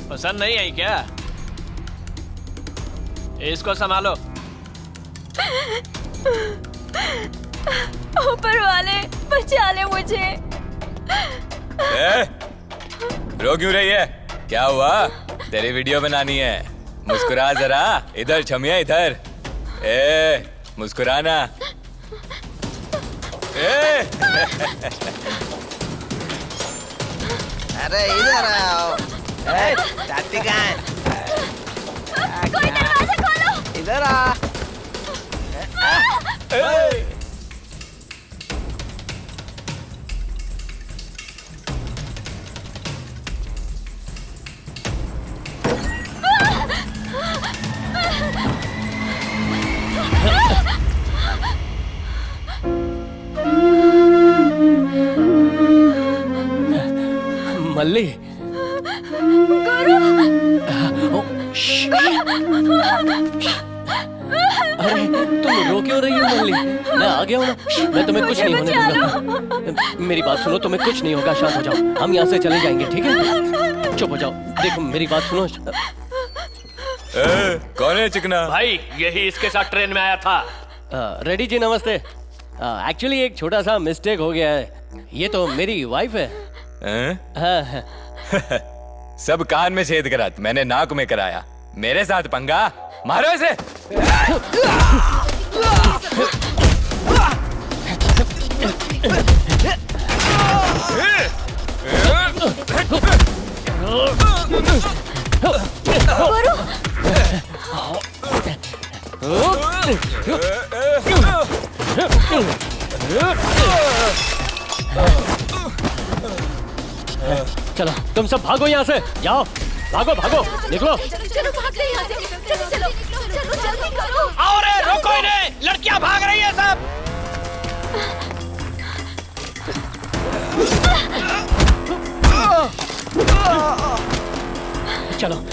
पसंद नहीं आई क्या? इसको संभालो। ऊपर वाले, बचा ले मुझे। रो क्यों रही है? क्या हुआ? तेरी वीडियो बनानी है, मुस्कुरा जरा। इधर छमिया, इधर। मुस्कुराना। अरे इधर आओ। जाती कहाँ है? कोई दरवाजा खोलो। इधर आ। मल्ली। गुरु। अरे तुम रो क्यों रही हो मल्ली? मैं आ गया हूँ ना। मैं तुम्हें कुछ नहीं होने दूंगा। मेरी बात सुनो, तुम्हें कुछ नहीं होगा। शांत हो जाओ, हम यहाँ से चले जाएंगे, ठीक है? चुप हो जाओ। देखो मेरी बात सुनो। कौन है चिकना? भाई यही इसके साथ ट्रेन में आया था। रेड्डी जी नमस्ते। एक्चुअली एक छोटा सा मिस्टेक हो गया है। ये तो मेरी वाइफ है। हाँ। सब कान में छेद करा, मैंने नाक में कराया। मेरे साथ पंगा? मारो इसे। चलो तुम सब भागो यहाँ से। जाओ, भागो भागो, निकलो। चलो भागते हैं यहाँ से। चलो चलो चलो जल्दी करो। आओ रे, रोको इन्हें। लड़कियां भाग रही है सब। चलो।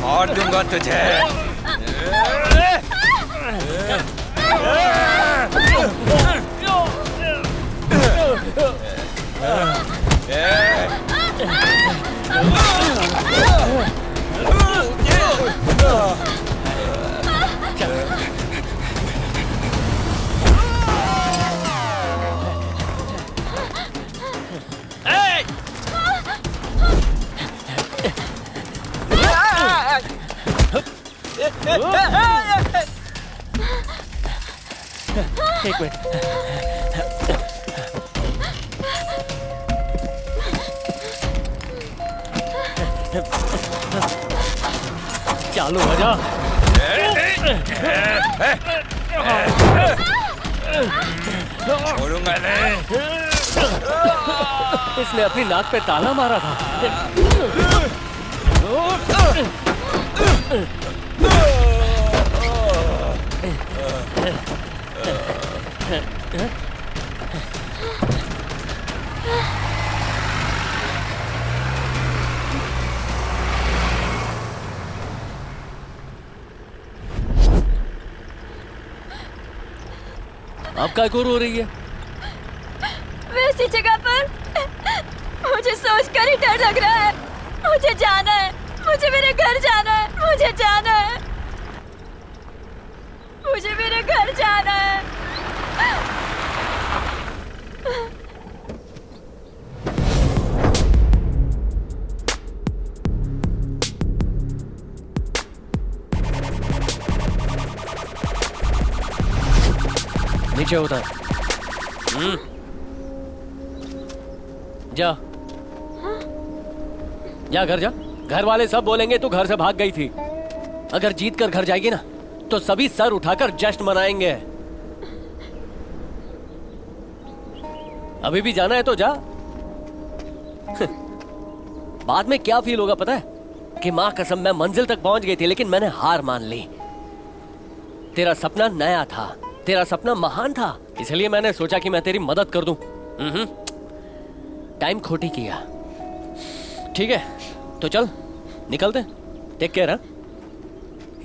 मार दूंगा तुझे। एक मिनट। चालू हो जा। छोड़ूंगा नहीं। इसने अपनी नाक पे ताला मारा था। आप क्या रो रही है? वैसी जगह पर मुझे सोचकर ही डर लग रहा है। मुझे जाना है, मुझे मेरे घर जाना है, मुझे जाना है, मुझे मेरे घर जाना है। नीचे उतर। जा जा घर जा। घर वाले सब बोलेंगे तू घर से भाग गई थी। अगर जीत कर घर जाएगी ना तो सभी सर उठाकर जश्न मनाएंगे। अभी भी जाना है तो जा। बाद में क्या फील होगा पता है कि मां कसम मैं मंजिल तक पहुंच गई थी लेकिन मैंने हार मान ली। तेरा सपना नया था, तेरा सपना महान था, इसलिए मैंने सोचा कि मैं तेरी मदद कर दूं। टाइम खोटी किया। ठीक है तो चल निकलते। Take care.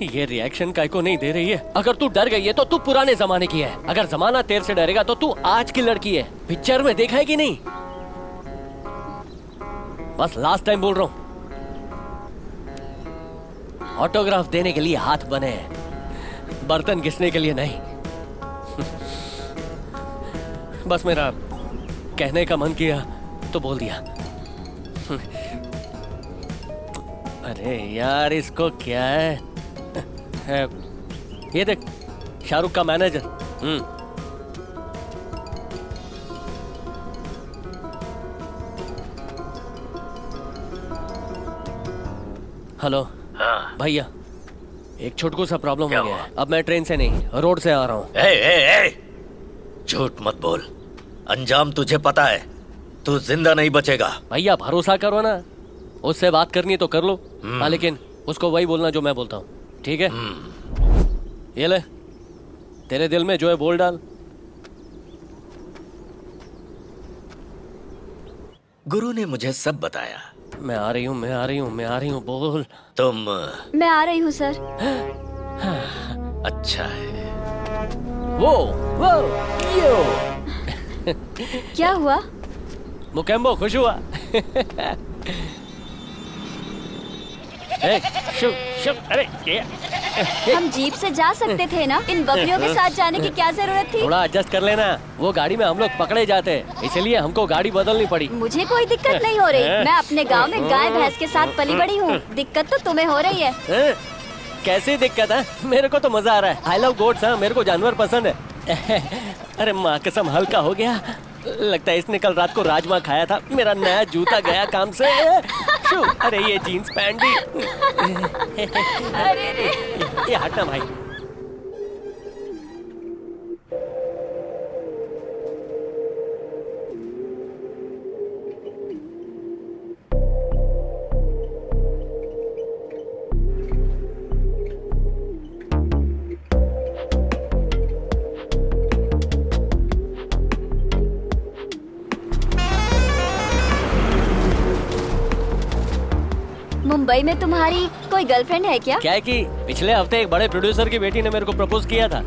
ये रिएक्शन काय को नहीं दे रही है। अगर तू डर गई है तो तू पुराने जमाने की है। अगर जमाना तेरे से डरेगा तो तू आज की लड़की है। पिक्चर में देखा है कि नहीं? बस लास्ट टाइम बोल रहा हूं, ऑटोग्राफ देने के लिए हाथ बने हैं, बर्तन घिसने के लिए नहीं। बस मेरा कहने का मन किया तो बोल दिया। अरे यार इसको क्या है? ये देख शाहरुख का मैनेजर। हेलो। हाँ भैया एक छोटकू सा प्रॉब्लम हो गया है। अब मैं ट्रेन से नहीं रोड से आ रहा हूँ। झूठ मत बोल, अंजाम तुझे पता है, तू जिंदा नहीं बचेगा। भैया भरोसा करो ना, उससे बात करनी तो कर लो। हाँ लेकिन उसको वही बोलना जो मैं बोलता हूँ, ठीक है? ये ले, तेरे दिल में जो है बोल डाल। गुरु ने मुझे सब बताया। मैं आ रही हूँ, मैं आ रही हूँ, मैं आ रही हूँ, बोल। तुम? मैं आ रही हूँ सर। अच्छा है। वो यो। क्या हुआ? मुकेम्बो खुश हुआ। शुभ शुभ। अरे हम जीप से जा सकते थे ना, इन बकरियों के साथ जाने की क्या जरूरत थी? थोड़ा एडजस्ट कर लेना। वो गाड़ी में हम लोग पकड़े जाते, इसलिए हमको गाड़ी बदलनी पड़ी। मुझे कोई दिक्कत नहीं हो रही। मैं अपने गांव में गाय भैंस के साथ पली बड़ी हूँ। दिक्कत तो तुम्हें हो रही है। कैसी दिक्कत है? मेरे को तो मजा आ रहा है। I love goats. मेरे को जानवर पसंद है। अरे माँ कसम हल्का हो गया। लगता है इसने कल रात को राजमा खाया था। मेरा नया जूता गया काम से। अरे ये जीन्स पैंट भी। अरे रे। ये हटना भाई। मुंबई में तुम्हारी कोई गर्लफ्रेंड है क्या? क्या है कि पिछले हफ्ते एक बड़े प्रोड्यूसर की बेटी ने मेरे को प्रपोज किया था।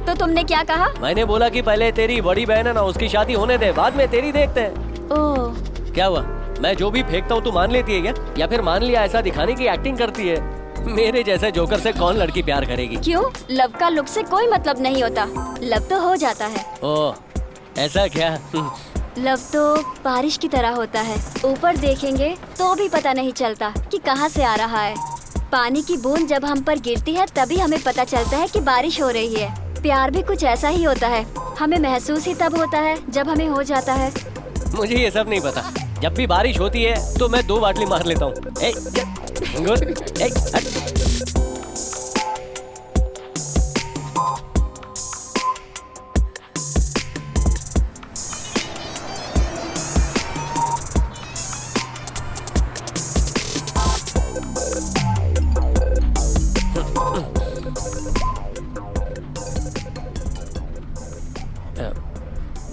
तो तुमने क्या कहा? मैंने बोला कि पहले तेरी बड़ी बहन है ना, उसकी शादी होने दे, बाद में तेरी देखते हैं। ओह। क्या हुआ? मैं जो भी फेंकता हूँ तू मान लेती है क्या? या फिर मान लिया ऐसा दिखाने की एक्टिंग करती है? मेरे जैसे जोकर से कौन लड़की प्यार करेगी? क्यों? लव का लुक से कोई मतलब नहीं होता। लव तो हो जाता है। ओह ऐसा क्या? लव तो बारिश की तरह होता है। ऊपर देखेंगे तो भी पता नहीं चलता कि कहाँ से आ रहा है। पानी की बूंद जब हम पर गिरती है तभी हमें पता चलता है कि बारिश हो रही है। प्यार भी कुछ ऐसा ही होता है। हमें महसूस ही तब होता है जब हमें हो जाता है। मुझे ये सब नहीं पता। जब भी बारिश होती है तो मैं 2 बाटली मार लेता हूँ।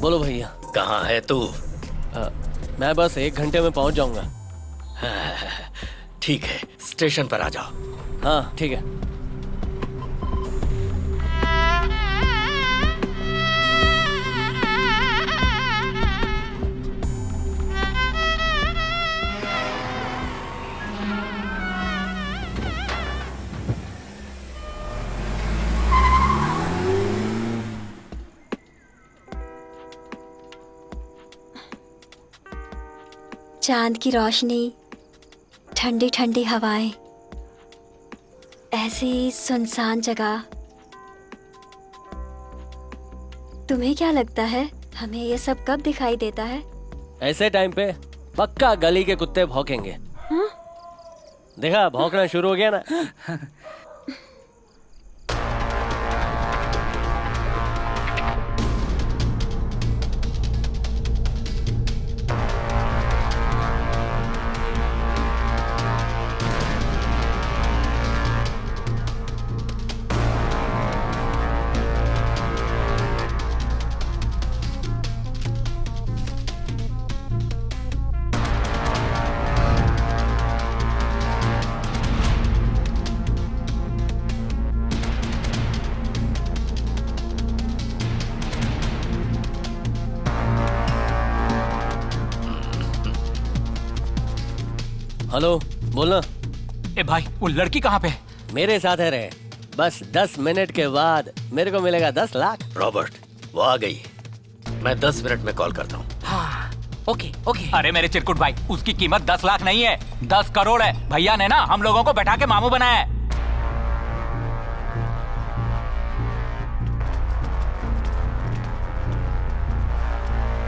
बोलो भैया। कहाँ है तू? मैं बस 1 घंटे में पहुंच जाऊंगा। ठीक है, स्टेशन पर आ जाओ। हाँ ठीक है। चांद की रोशनी, ठंडी ठंडी हवाएं, ऐसी सुनसान जगह। तुम्हें क्या लगता है हमें ये सब कब दिखाई देता है? ऐसे टाइम पे पक्का गली के कुत्ते भौंकेंगे। हाँ? देखा, भौंकना शुरू हो गया ना। हेलो, बोलना। ए भाई, वो लड़की कहाँ पे है? मेरे साथ है रे। बस 10 मिनट के बाद मेरे को मिलेगा 10 लाख। रॉबर्ट, वो आ गई। मैं 10 मिनट में कॉल करता हूँ। हाँ, ओके ओके। अरे मेरे चिरकुट भाई, उसकी कीमत 10 लाख नहीं है, 10 करोड़ है। भैया ने ना हम लोगों को बैठा के मामू बनाया है।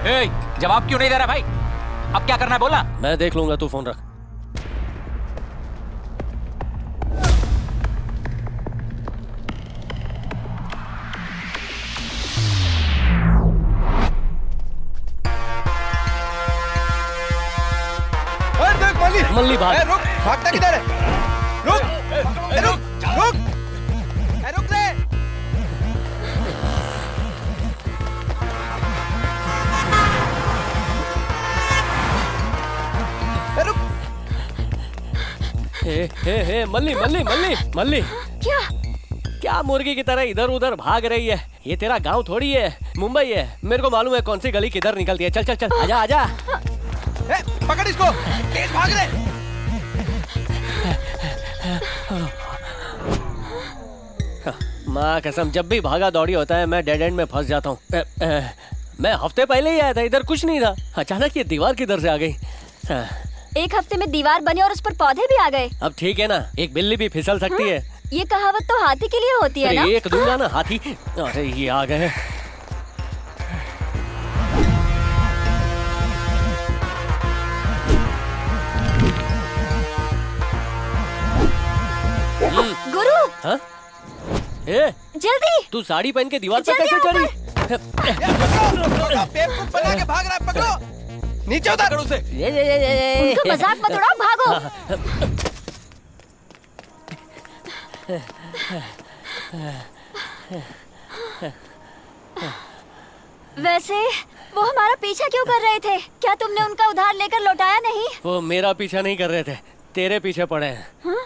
ए, जवाब क्यों नहीं दे रहा भाई? अब क्या करना है बोलना। मैं देख लूंगा, तू फोन रख। मल्ली भाग। रुक, भागता किधर है? रुक, रुक, रुक, रुक रे। रुक। हे, मल्ली मल्ली मल्ली मल्ली। क्या मुर्गी की तरह इधर उधर भाग रही है? ये तेरा गांव थोड़ी है, मुंबई है। मेरे को मालूम है कौन सी गली किधर निकलती है। चल चल चल, आजा आजा। पकड़ इसको, तेज भाग रहे। माँ कसम, जब भी भागा दौड़ी होता है मैं डेड एंड में फंस जाता हूँ। मैं हफ्ते पहले ही आया था, इधर कुछ नहीं था। अचानक ये दीवार किधर से आ गई? एक हफ्ते में दीवार बनी और उस पर पौधे भी आ गए। अब ठीक है ना, एक बिल्ली भी फिसल सकती है। ये कहावत तो हाथी के लिए होती है ना? एक दूंगा ना हाथी। अरे ये आ गए। गुरु। हाँ? ए, जल्दी। तू साड़ी पहन के दीवार पर कैसे चढ़ी? बेवकूफ बना के भाग रहा है, पकड़ो। नीचे उतार उसे। उनको मजाक मत उड़ाओ, भागो। वैसे वो हमारा पीछा क्यों कर रहे थे? क्या तुमने उनका उधार लेकर लौटाया नहीं? वो मेरा पीछा नहीं कर रहे थे, तेरे पीछे पड़े हैं। हाँ?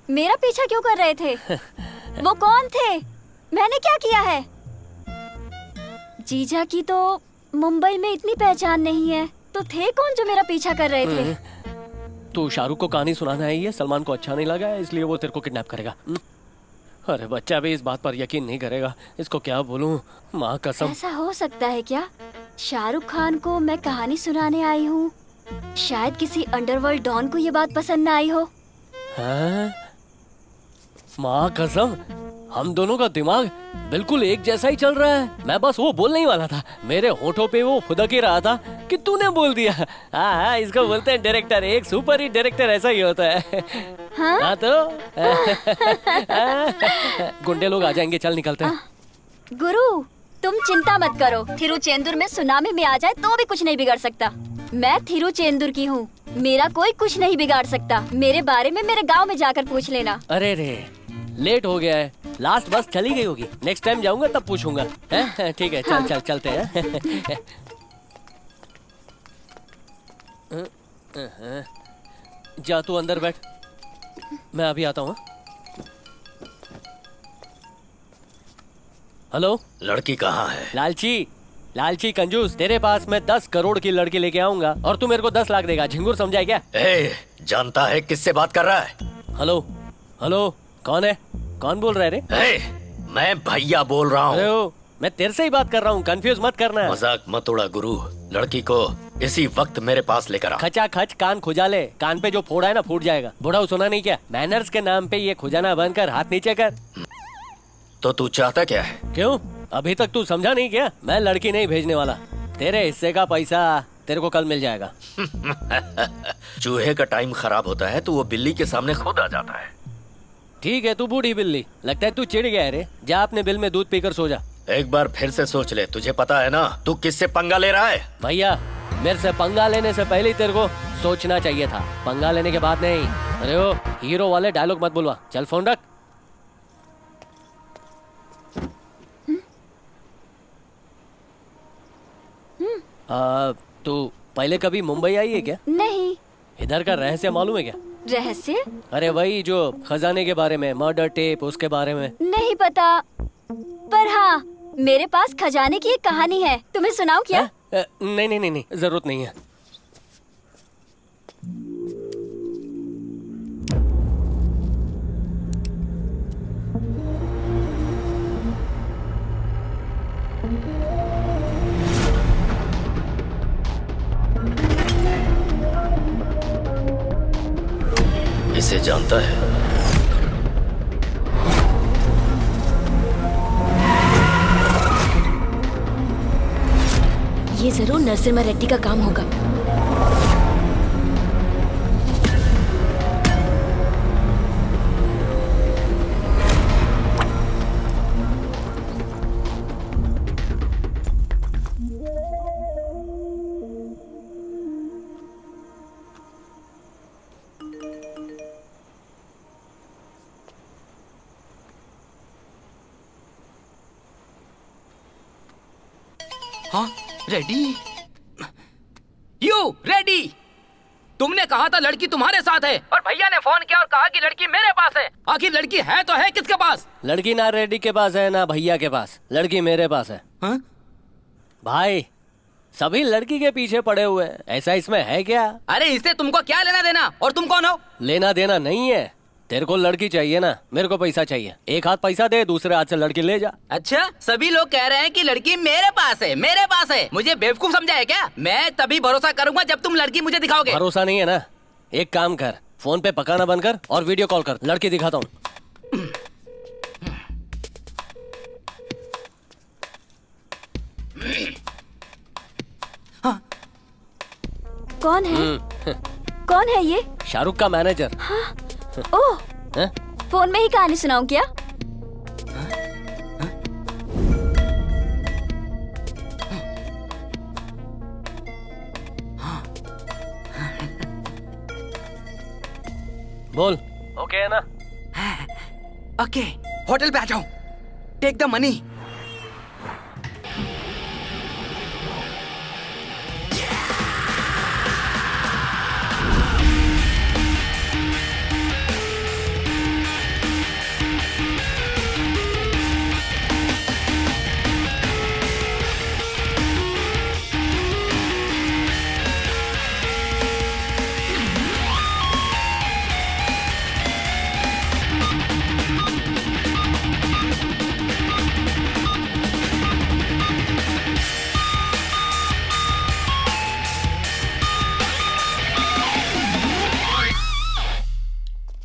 मेरा पीछा क्यों कर रहे थे? वो कौन थे? मैंने क्या किया है? जीजा की तो मुंबई में इतनी पहचान नहीं है, तो थे कौन जो मेरा पीछा कर रहे थे? तू शाहरुख को कहानी सुनाना है, ये सलमान को अच्छा नहीं लगा है, इसलिए वो तेरे को किडनैप करेगा। अरे बच्चा भी इस बात पर यकीन नहीं करेगा, इसको क्या बोलूं? माँ कसम। ऐसा हो सकता है क्या? शाहरुख खान को मैं कहानी सुनाने आई हूँ, शायद किसी अंडरवर्ल्ड डॉन को ये बात पसंद न आई हो। हाँ? माँ कसम, हम दोनों का दिमाग बिल्कुल एक जैसा ही चल रहा है। मैं बस वो बोलने ही वाला था, मेरे होठों पे वो फुदक ही रहा था कि तूने बोल दिया। हाँ, इसको बोलते हैं डायरेक्टर। एक सुपर हिट डायरेक्टर ऐसा ही होता है। हाँ तो गुंडे लोग आ जाएंगे, चल निकलते हैं। गुरु, तुम चिंता मत करो, थिरुचेंदुर में सुनामी में आ जाए तो भी कुछ नहीं बिगड़ सकता। मैं थिरुचेंदुर की हूँ, मेरा कोई कुछ नहीं बिगाड़ सकता। मेरे बारे में मेरे गांव में जाकर पूछ लेना। अरे रे, लेट हो गया है, लास्ट बस चली गई होगी। नेक्स्ट टाइम जाऊंगा तब पूछूंगा। ठीक है, चल चल चलते हैं। जा तू अंदर बैठ, मैं अभी आता हूँ। हेलो, लड़की कहाँ है? लालची, लालची कंजूस, तेरे पास मैं 10 करोड़ की लड़की लेके आऊंगा और तू मेरे को 10 लाख देगा। झिंगुर समझा क्या? जानता है किससे बात कर रहा है? हेलो हेलो, कौन है? कौन बोल रहा है रे? मैं भैया बोल रहा हूँ। मैं तेरे से ही बात कर रहा हूँ, कंफ्यूज मत करना। मजाक मत उड़ा गुरु, लड़की को इसी वक्त मेरे पास लेकर आ। खचा खच कान खुजाले, कान पे जो फोड़ा है ना फूट जाएगा। बुढ़ा सुना नहीं क्या? मैनर्स के नाम पे ये खुजाना बंद कर, हाथ नीचे कर। तो तू चाहता क्या है? क्यों अभी तक तू समझा नहीं क्या? मैं लड़की नहीं भेजने वाला। तेरे हिस्से का पैसा तेरे को कल मिल जाएगा। चूहे का टाइम खराब होता है तो वो बिल्ली के सामने खुद आ जाता है। ठीक है, तू बूढ़ी बिल्ली, लगता है तू चिढ़ गया है रे। जा अपने बिल में दूध पीकर सो जा। एक बार फिर से सोच ले, तुझे पता है ना तू किससे पंगा ले रहा है? भैया मेरे से पंगा लेने से पहले ही तेरे को सोचना चाहिए था, पंगा लेने के बाद नहीं। अरे ओ हीरो वाले डायलॉग मत बुलवा, चल फोन रख। तू पहले कभी मुंबई आई है क्या? नहीं। इधर का रहस्य मालूम है क्या? रहस्य? अरे वही जो खजाने के बारे में, मर्डर टेप, उसके बारे में। नहीं पता, पर हाँ मेरे पास खजाने की एक कहानी है, तुम्हें सुनाऊं क्या? नहीं नहीं नहीं नहीं, जरूरत नहीं है। इसे जानता है? ये जरूर नरसिम्हा रेड्डी का काम होगा। हाँ रेडी? You ready? तुमने कहा था लड़की तुम्हारे साथ है और भैया ने फोन किया और कहा कि लड़की मेरे पास है। आखिर लड़की है तो है किसके पास? लड़की ना रेड्डी के पास है ना भैया के पास, लड़की मेरे पास है। हा? भाई सभी लड़की के पीछे पड़े हुए हैं, ऐसा इसमें है क्या? अरे इससे तुमको क्या लेना देना? और तुम कौन हो? लेना देना नहीं है, तेरे को लड़की चाहिए ना, मेरे को पैसा चाहिए। एक हाथ पैसा दे, दूसरे हाथ से लड़की ले जा। अच्छा, सभी लोग कह रहे हैं कि लड़की मेरे पास है, मेरे पास है। मुझे बेवकूफ समझा है क्या? मैं तभी भरोसा करूंगा जब तुम लड़की मुझे दिखाओगे। भरोसा नहीं है ना? एक काम कर, फोन पे पकाना बंद कर और वीडियो कॉल कर, लड़की दिखाता हूँ। हाँ। कौन है? कौन है ये? शाहरुख का मैनेजर। हाँ? ओह, फोन में ही कहानी सुनाऊं क्या? बोल। ओके है ना? ओके, होटल पे आ जाओ। Take the money.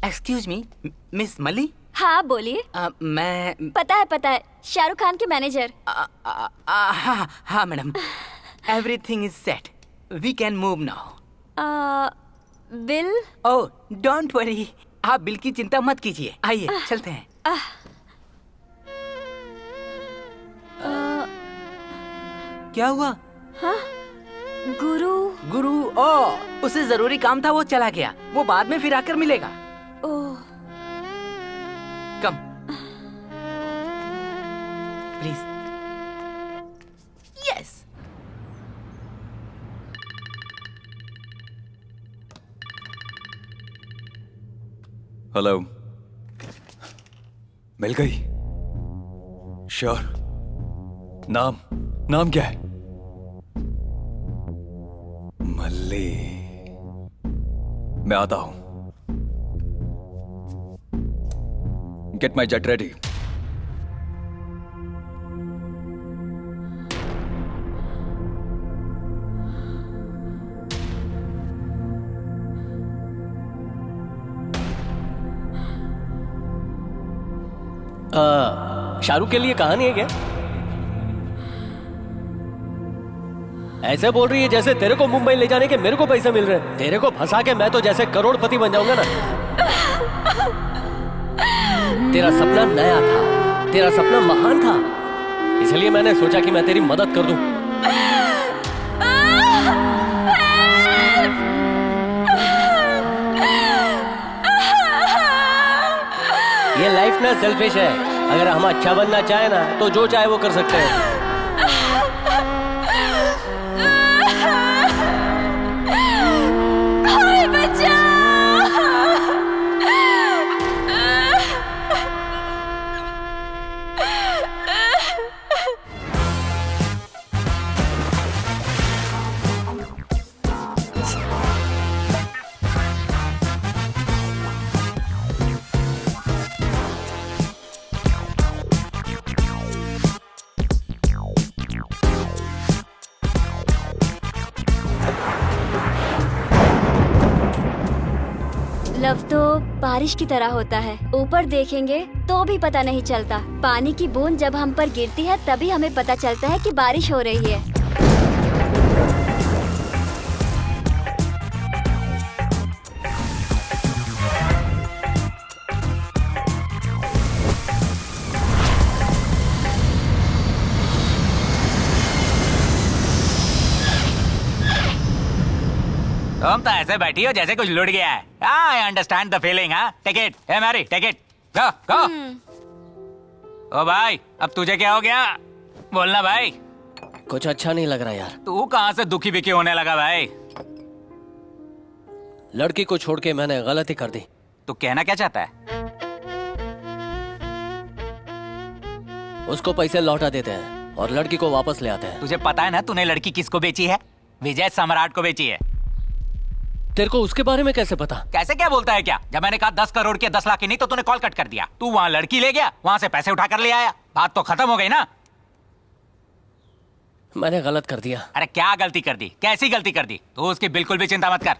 Excuse me, miss मली? हाँ बोलिए। मैं पता है, शाहरुख खान के मैनेजर। हाँ madam, everything is set, we can move now. Bill? Oh don't worry, आप बिल की चिंता मत कीजिए। आइए चलते हैं। क्या हुआ? हाँ? गुरु? ओह, उसे जरूरी काम था, वो चला गया। वो बाद में फिर आकर मिलेगा। ओह, कम प्लीज। यस। हेलो, मिल गई? श्योर? नाम क्या है? मल्ली। मैं आता हूं। Get my jet ready. Shahrukh के लिए कहानी है क्या? ऐसे बोल रही है जैसे तेरे को मुंबई ले जाने के मेरे को पैसे मिल रहे हैं। तेरे को फंसा के मैं तो जैसे करोड़पति बन जाऊंगा ना। तेरा सपना नया था, तेरा सपना महान था, इसलिए मैंने सोचा कि मैं तेरी मदद कर दूं। ये लाइफ ना सेल्फिश है। अगर हम अच्छा बनना चाहे ना तो जो चाहे वो कर सकते हैं। लव तो बारिश की तरह होता है, ऊपर देखेंगे तो भी पता नहीं चलता। पानी की बूंद जब हम पर गिरती है तभी हमें पता चलता है कि बारिश हो रही है। तुम तो ऐसे बैठी हो जैसे कुछ लुट गया है। I understand the feeling. हाँ, take it. Hey Mary, take it. Go go. ओ भाई, अब तुझे क्या हो गया? बोलना भाई। कुछ अच्छा नहीं लग रहा यार। तू कहाँ से दुखी बिखी होने लगा भाई? लड़की को छोड़ के मैंने गलती कर दी। तू कहना क्या चाहता है? उसको पैसे लौटा देते हैं और लड़की को वापस ले आते हैं। तुझे पता है ना तूने लड़की किसको बेची है? विजय सम्राट को बेची है। तेरे को उसके बारे में कैसे पता? कैसे क्या बोलता है क्या? जब मैंने कहा 10 करोड़ के 10 लाख की नहीं तो तूने कॉल कट कर दिया। तू वहां लड़की ले गया, वहां से पैसे उठा कर ले आया। बात तो खत्म हो गई ना। मैंने गलत कर दिया। अरे क्या गलती कर दी? कैसी गलती कर दी? तू उसकी बिल्कुल भी चिंता मत कर।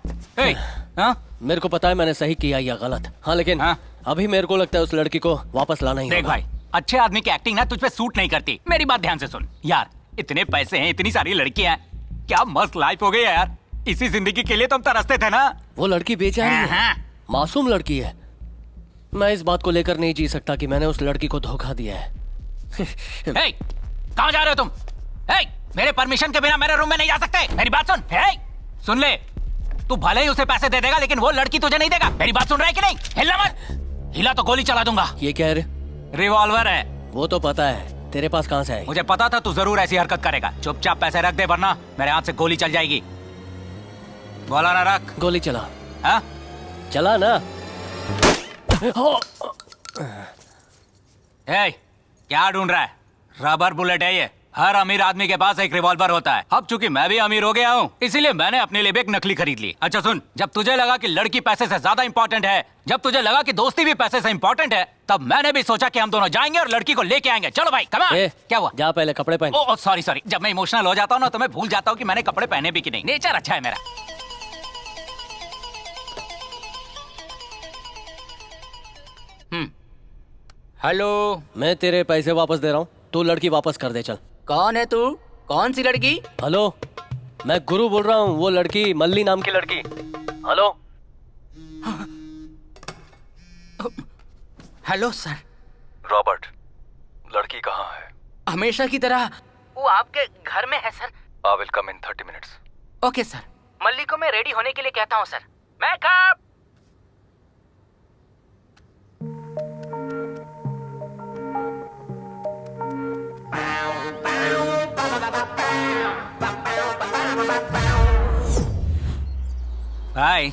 मेरे को पता है मैंने सही किया या गलत। हाँ लेकिन अभी मेरे को लगता है उस लड़की को वापस लाना ही देख होगा। भाई, अच्छे आदमी की एक्टिंग ना तुझ पे सूट नहीं करती। मेरी बात ध्यान से सुन यार। इतने पैसे हैं, इतनी सारी लड़कियां हैं, क्या मस्त लाइफ हो गई है यार। इसी जिंदगी के लिए तुम तरसते थे ना। वो लड़की बेचारी है, मासूम लड़की है। मैं इस बात को लेकर नहीं जी सकता कि मैंने उस लड़की को धोखा दिया है। कहाँ जा रहे हो तुम? मेरे परमिशन के बिना मेरे रूम में नहीं जा सकते। मेरी बात सुन। सुन ले, तू भले ही उसे पैसे दे देगा लेकिन वो लड़की तुझे नहीं देगा। मेरी बात सुन रहा है कि नहीं? हिलना मत। हिला तो गोली चला दूंगा। ये क्या है? रिवॉल्वर है। वो तो पता है, तेरे पास कहाँ से है? मुझे पता था तू जरूर ऐसी हरकत करेगा। चुपचाप पैसे रख दे वरना मेरे हाथ से गोली चल जाएगी। बोला ना रख। गोली चला। हाँ? चला ना। क्या ढूंढ रहा है? रबर बुलेट है ये। हर अमीर आदमी के पास एक रिवॉल्वर होता है। अब चूंकि मैं भी अमीर हो गया हूँ इसीलिए मैंने अपने लिए भी एक नकली खरीद ली। अच्छा सुन, जब तुझे लगा कि लड़की पैसे से ज्यादा इंपॉर्टेंट है, जब तुझे लगा कि दोस्ती भी पैसे से इंपॉर्टेंट है, तब मैंने भी सोचा कि हम दोनों जाएंगे और लड़की को लेके आएंगे। चलो भाई, कम ऑन। क्या हुआ? जा पहले कपड़े पहन। Oh sorry. जब मैं इमोशनल हो जाता हूँ ना तो मैं भूल जाता हूँ कि मैंने कपड़े पहने भी कि नहीं। नेचर अच्छा है मेरा। हेलो। मैं तेरे पैसे वापस दे रहा हूँ, तू लड़की वापस कर दे। चल। कौन है तू? कौन सी लड़की? हेलो, मैं गुरु बोल रहा हूँ। वो लड़की मल्ली नाम की लड़की। हेलो। Hello sir. रॉबर्ट, लड़की कहाँ है? हमेशा की तरह वो आपके घर में है sir. I will come in 30 minutes. Okay sir. Malli को मैं रेडी होने के लिए कहता हूँ सर। मैं कब? भाई,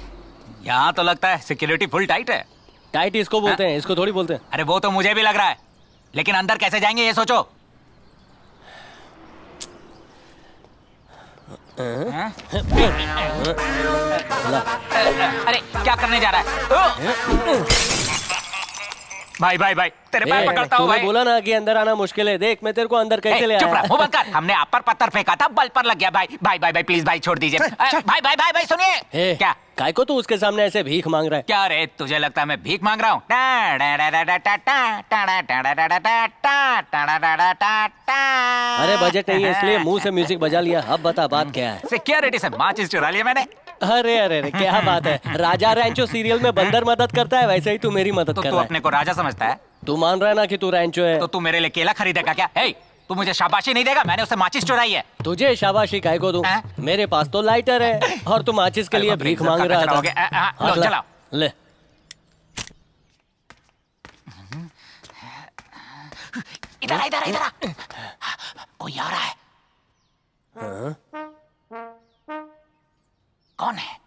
यहाँ तो लगता है सिक्योरिटी फुल टाइट है। टाइट इसको बोलते हैं, इसको थोड़ी बोलते हैं। अरे वो तो मुझे भी लग रहा है, लेकिन अंदर कैसे जाएंगे ये सोचो। अरे क्या करने जा रहा है? भाई तेरे पैर पकड़ता हूँ भाई। बोला ना कि अंदर आना मुश्किल है। देख मैं तेरे को अंदर कैसे ले आया। चुप रह, मुंह बंद कर। हमने आप पर पत्थर फेंका था, बल पर लग गया। भाई प्लीज भाई छोड़ दीजिए। भाई सुनिए। क्या काय को तू उसके सामने ऐसे भीख मांग रहा है? क्या रे, तुझे लगता है मैं भीख मांग रहा हूँ? अरे बजट नहीं है इसलिए मुंह से म्यूजिक बजा लिया। अब बता बात क्या है? सिक्योरिटी से माचिस चुरा लिया मैंने। अरे अरे अरे क्या बात है, राजा रैंचो सीरियल में बंदर मदद करता है वैसे ही तू मेरी मदद तो कर तू रहा है। अपने को राजा समझता है? तू मान रहा है ना कि तू रैंचो है? तो तू मेरे लिए केला खरीदेगा क्या? हे, तू मुझे शाबाशी नहीं देगा? मैंने उससे माचिस चुराई है। तुझे शाबाशी काय को दूं? मेरे पास तो लाइटर है और तू माचिस के लिए भीख मांग रहा था। लो चलाओ। ले इधर इधर इधर कोई आ रहा है। कौन है?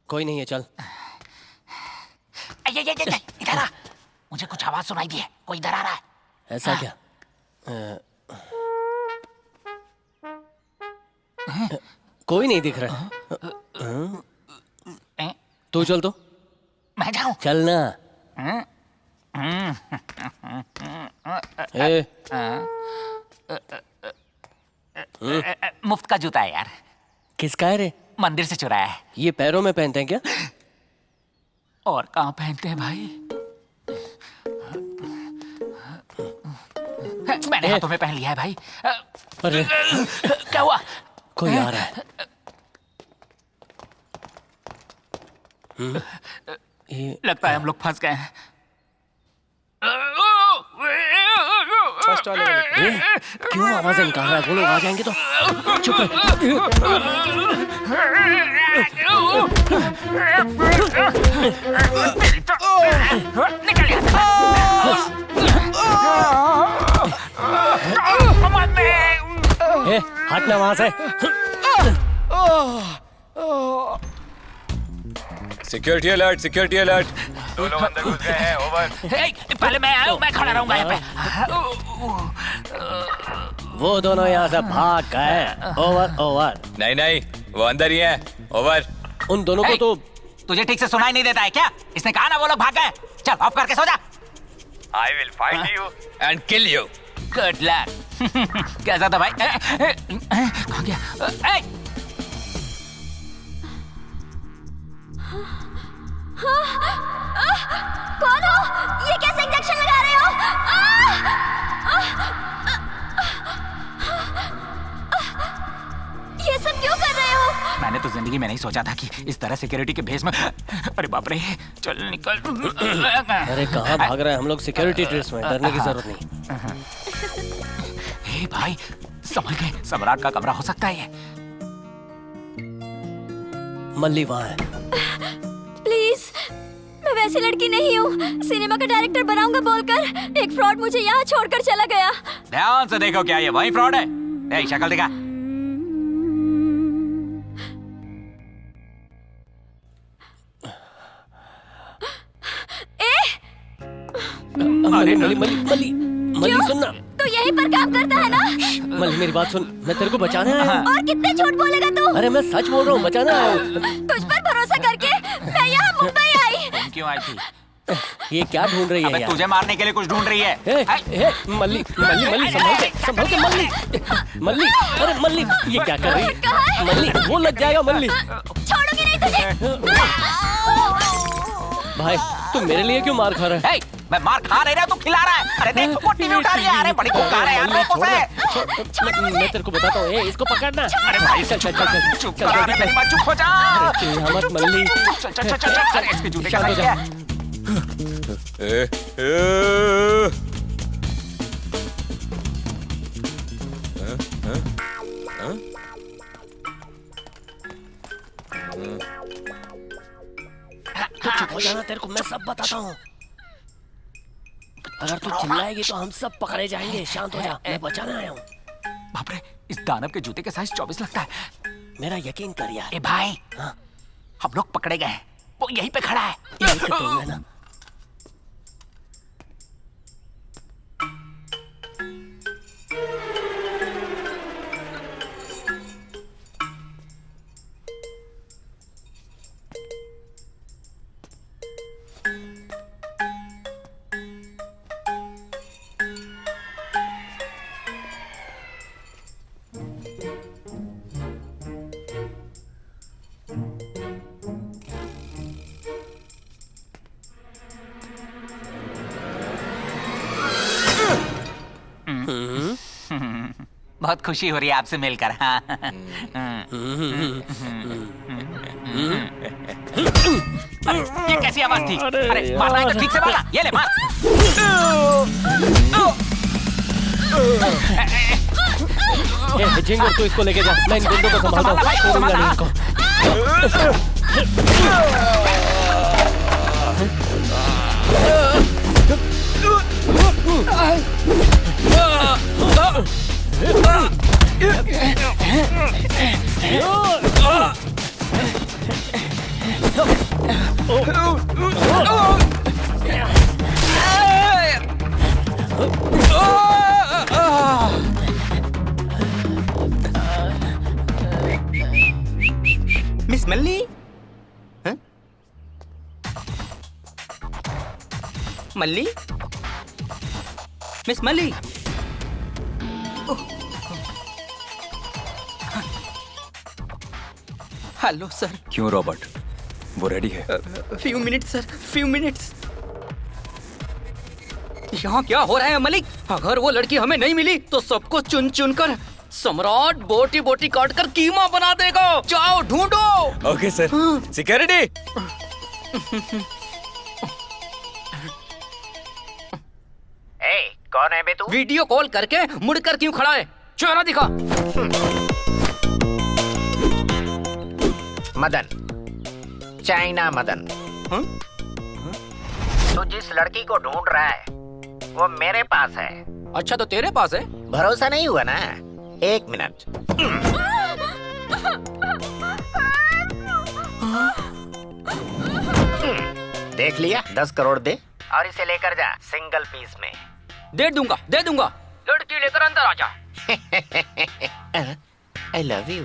कोई नहीं है, चल। इधर आ, मुझे कुछ आवाज सुनाई दी है, कोई इधर आ रहा है। ऐसा क्या? कोई नहीं दिख रहा। तू चल तो। मैं जाऊं? चल ना। मुफ्त का जूता है यार। किसका है रे? मंदिर से चुराया है। ये पैरों में पहनते हैं क्या? और कहाँ पहनते हैं भाई? मैंने हाथों में पहन लिया है भाई। अरे क्या हुआ? कोई आ रहा है। लगता है हम लोग फंस गए हैं। क्यों आवाजें निकाल रहा है? वो लोग आ जाएंगे तो चुप हटना वहां से। Security alert, security alert. दो लोग अंदर घुस गए हैं, ओवर। पहले मैं आया हूँ, मैं खड़ा रहूंगा यहाँ पे। वो दोनों यहाँ से भाग गए। Over over. नहीं नहीं, वो अंदर ही है। ओवर। उन दोनों को तो तुझे ठीक से सुनाई नहीं देता है क्या? इसने कहा ना वो लोग भाग गए। चल ऑफ करके सो जा। I will find you and kill you. Good luck. कैसा था भाई? कहाँ गया? कौन हो? ये कैसे इंजेक्शन लगा रहे हो? ये सब क्यों कर रहे हो? मैंने तो जिंदगी में नहीं सोचा था कि इस तरह सिक्योरिटी के भेस में। अरे बाप रे, चल निकल। अरे कहाँ भाग रहे हैं हम लोग? सिक्योरिटी ड्रेस में, डरने की जरूरत नहीं। हे भाई, समझ गए, सम्राट का कमरा हो सकता है ये। मल्ली वहाँ है। प्लीज, मैं वैसी लड़की नहीं हूँ। सिनेमा का डायरेक्टर बनाऊंगा बोलकर एक फ्रॉड मुझे यहाँ छोड़कर चला गया। ध्यान से देखो, क्या ये वही फ्रॉड है? ए, शक्ल दिखा। अरे मल्ली मल्ली मल्ली मल्ली सुनना। तू यहीं पर काम करता है ना? मल्ली मेरी बात सुन, मैं तेरे को बचाने आया हूँ। और कितने झूठ बोलेगा तू? अरे मैं सच बोल रहा हूँ, बचाने आया हूँ। तुझ पर भरोसा करके मैं यहाँ मुंबई आई। तुम क्यों आई थी? ये क्या ढूंढ रही है अबे यार? तुझे मारने के लिए कुछ ढूंढ रही है। मल्ली मल्ली मल्ली संभल के मल्ली मल्ली। अरे मल्ली ये क्या कर रही है? मल्ली वो लग जाएगा मल्ली। छोड़ूंगी नहीं तुझे। भाई तू मेरे लिए क्यों मार खा रहा है? मैं मार खा नहीं रहा, तू खिला रहा है। अरे देख, वो टीवी उठा रही है। अरे बड़ी कुकार है यार, रोको उसे। मैं तेरे को बताता हूँ, इसको पकड़ना। अरे भाई चल चल चल चल चुप कर, अरे मेरी बात, चुप हो जा। मत मल्ली। चल चल चल चल। अरे इसके जूते का साइज क्या है? तू चुप हो जाना, तेरे को मैं सब बताता हूँ। अगर तू चिल्लाएगी तो हम सब पकड़े जाएंगे। शांत हो जा, मैं बचाने आया हूँ। बाप रे, इस दानव के जूते का साइज 24 लगता है। मेरा यकीन कर यार। ए भाई, हम लोग पकड़े गए हैं। वो यहीं पे खड़ा है। यहीं पे तो है ना। बहुत खुशी हो रही है आपसे मिलकर। हाँ। ये कैसी आवाज थी? अरे मारना है तो ठीक से मारना। ये ले मार। झिंगुर तू इसको लेके जा, मैं इन गुंडों को संभालता हूँ। छोड़ूंगा नहीं इनको। मिस मल्ली, हाँ? Malli, miss Malli. Hello sir. क्यों रॉबर्ट, वो रेडी है? Few minutes sir, few minutes. यहाँ क्या हो रहा है मलिक? अगर वो लड़की हमें नहीं मिली तो सबको चुन चुन कर सम्राट बोटी बोटी काट कर कीमा बना देगा। जाओ ढूंढो। Okay sir. सिक्योरिटी। कौन है बे तू? वीडियो कॉल करके मुड़कर क्यों खड़ा है? चेहरा दिखा। मदन, चाइना मदन। तू जिस लड़की को ढूंढ रहा है वो मेरे पास है। अच्छा तो तेरे पास है? भरोसा नहीं हुआ ना? एक मिनट। देख लिया? 10 करोड़ दे और इसे लेकर जा सिंगल पीस में। दे दूंगा, दे दूंगा। लड़की लेकर अंदर आ जा। I love you.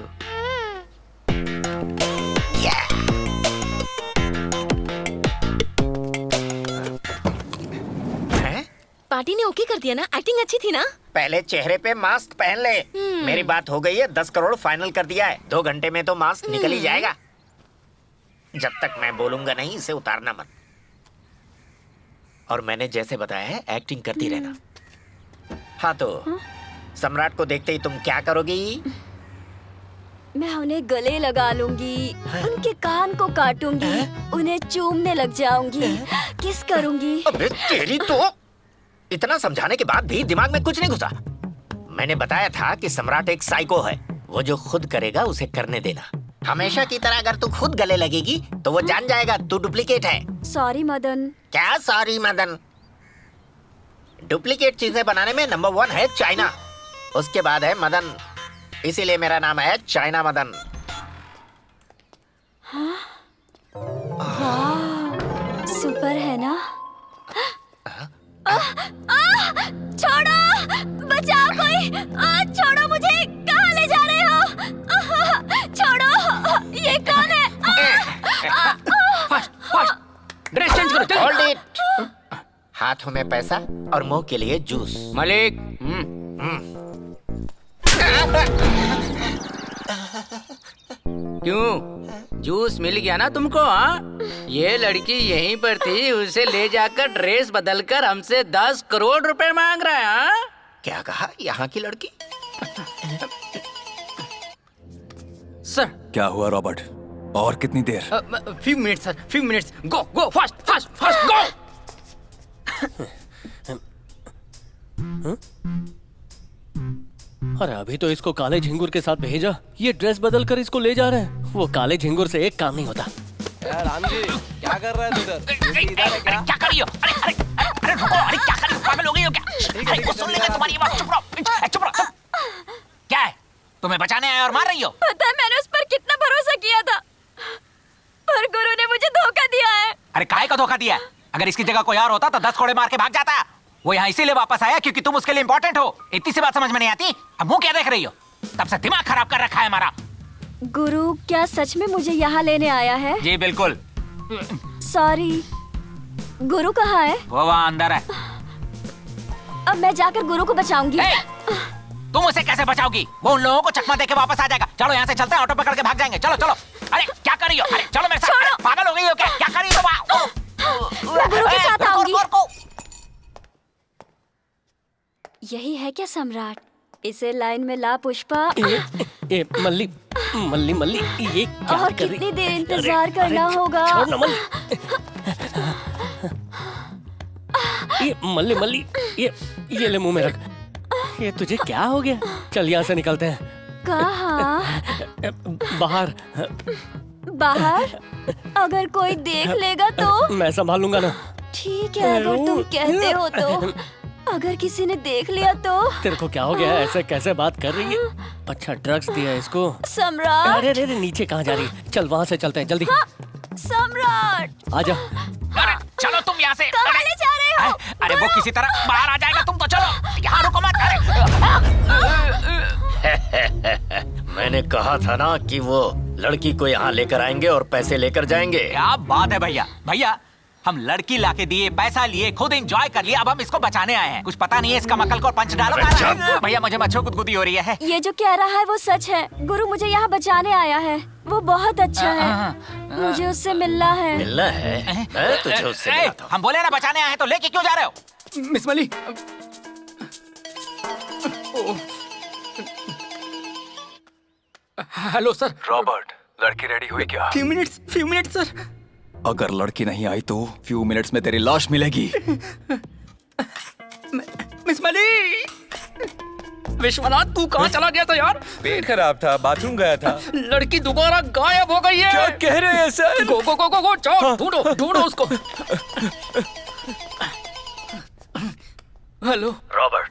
पार्टी ने ओके कर दिया ना? एक्टिंग अच्छी थी ना? पहले चेहरे पे मास्क पहन ले। मेरी बात हो गई है, 10 करोड़ फाइनल कर दिया है। 2 घंटे में तो मास्क निकल ही जाएगा। जब तक मैं बोलूंगा नहीं इसे उतारना मत। और मैंने जैसे बताया है एक्टिंग करती रहना। हाँ तो सम्राट को देखते ही तुम क्या करोगी? मैं उन्हें गले लगा लूंगी, उनके कान को काटूंगी, उन्हें चूमने लग जाऊंगी, किस करूंगी। अबे तेरी तो! इतना समझाने के बाद भी दिमाग में कुछ नहीं घुसा। मैंने बताया था कि सम्राट एक साइको है। वो जो खुद करेगा उसे करने देना। हमेशा की तरह अगर तू खुद गले लगेगी तो वो जान जाएगा तू डुप्लीकेट है। सॉरी मदन। क्या सॉरी मदन? डुप्लीकेट चीजें बनाने में नंबर 1 है चाइना, उसके बाद है मदन। इसीलिए मेरा नाम है चाइना मदन। वाह, सुपर है ना? छोड़ो, बचाओ कोई। छोड़ो मुझे, कहाँ ले जा रहे हो? छोड़ो, ये कौन है? ड्रेस चेंज करो, चल। Hold it. हाथों में पैसा और मुंह के लिए जूस। मलिक। क्यों, जूस मिल गया ना तुमको? हाँ, ये लड़की यहीं पर थी, उसे ले जाकर ड्रेस बदलकर हमसे 10 करोड़ रुपए मांग रहा है। हाँ? क्या कहा? यहाँ की लड़की? सर। क्या हुआ रॉबर्ट? और कितनी देर? Few minutes sir, few minutes. Go go, fast fast fast go. अरे अभी तो इसको काले झिंगुर के साथ भेजा, ये ड्रेस बदल कर इसको ले जा रहे हैं। वो काले झिंगुर से एक काम नहीं होता। राम जी, क्या कर रहा है उधर? क्या कर रही हो? अरे रुको, अरे क्या कर रही हो? पागल हो गई हो क्या? अरे वो सुन लेगा तुम्हारी आवाज। चुप रहो, चुप रहो। क्या है? तुम्हें बचाने आया और मार रही हो? पता है मैंने उस पर कितना भरोसा किया था, पर गुरु ने मुझे धोखा दिया है। अरे काहे का धोखा दिया? अगर इसकी जगह कोई और होता तो 10 कोड़े मार के भाग जाता। वो यहाँ इसीलिए वापस आया क्योंकि तुम उसके लिए इम्पोर्टेंट हो। इतनी सी बात समझ में नहीं आती? अब मुंह क्या देख रही हो? तब से दिमाग खराब कर रखा है हमारा। गुरु क्या सच में मुझे यहाँ लेने आया है? जी बिल्कुल। सॉरी, गुरु कहाँ है? वो वहाँ अंदर है। अब मैं जाकर गुरु को बचाऊंगी। तुम उसे कैसे बचाओगी? वो उन लोगों को चकमा देके वापस आ जाएगा। चलो यहाँ से चलते हैं, ऑटो पकड़ के भाग जाएंगे। चलो चलो। अरे क्या कर रही हो? अरे चलो मेरे साथ। पागल हो गई हो क्या? क्या कर रही हो? मैं गुरु के साथ आऊंगी। यही है क्या सम्राट? इसे लाइन में ला पुष्पा। ए मल्ली मल्ली मल्ली, ये क्या और कर रही? कितनी देर इंतजार करना होगा? छोड़ ना मल्ली। ये मल्ली मल्ली, ये ले मुंह में रख। ये तुझे क्या हो गया? चल यहाँ से निकलते हैं। कहाँ? बाहर। बाहर? अगर कोई देख लेगा तो? मैं संभाल लूंगा ना। ठीक है, अगर तुम कहते हो तो। अगर किसी ने देख लिया तो? तेरे को क्या हो गया? ऐसे कैसे बात कर रही है? अच्छा ड्रग्स दिया है इसको। सम्राट। अरे अरे नीचे कहाँ जा रही है? चल वहाँ से चलते हैं जल्दी। हाँ, सम्राट। आजा। अरे चलो तुम यहाँ से। कहाँ ले जा रहे हो? अरे वो किसी तरह बाहर आ जाएगा, तुम तो चलो। यहाँ रुको मत। मैंने कहा था ना कि वो लड़की को यहाँ लेकर आएंगे और पैसे लेकर जाएंगे। क्या बात है भैया। भैया हम लड़की लाके दिए, पैसा लिए, खुद एंजॉय कर लिया, अब हम इसको बचाने आए हैं। कुछ पता नहीं है इसका मक्कल को पंच डालो। भैया मुझे मच्छर गुदगुदी हो रही है। ये जो कह रहा है वो सच है। गुरु मुझे यहाँ बचाने आया है। वो बहुत अच्छा है। मुझे उससे मिलना है। मिलना है? मैं तुझे उससे मिलाता हूँ। हम बोले ना बचाने आए हैं, तो लेके क्यों जा रहे हो? मिस मली। Hello sir. रॉबर्ट, लड़की रेडी हुई क्या? Few minutes sir. अगर लड़की नहीं आई तो फ्यू मिनट्स में तेरी लाश मिलेगी। मिस मली। विश्वनाथ तू कहाँ चला गया था यार? पेट खराब था, बाथरूम गया था। लड़की दोबारा गायब हो गई है। क्या कह रहे हैं सर? गो गो गो गो गो, जाओ ढूंढो उसको। हेलो रॉबर्ट,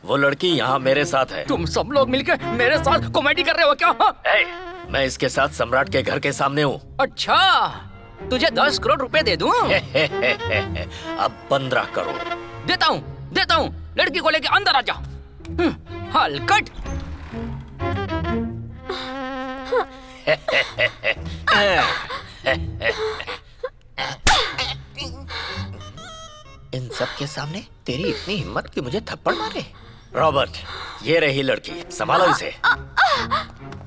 वो लड़की यहाँ मेरे साथ है। तुम सब लोग मिलकर मेरे साथ कॉमेडी कर रहे हो क्या? मैं इसके साथ सम्राट के घर के सामने हूँ। अच्छा, तुझे 10 करोड़ रुपए दे दूं? अब 15 करोड़ देता हूँ। लड़की को लेके अंदर आ जा। हलकट। इन सब के सामने तेरी इतनी हिम्मत कि मुझे थप्पड़ मारे? रॉबर्ट, ये रही लड़की, संभालो इसे।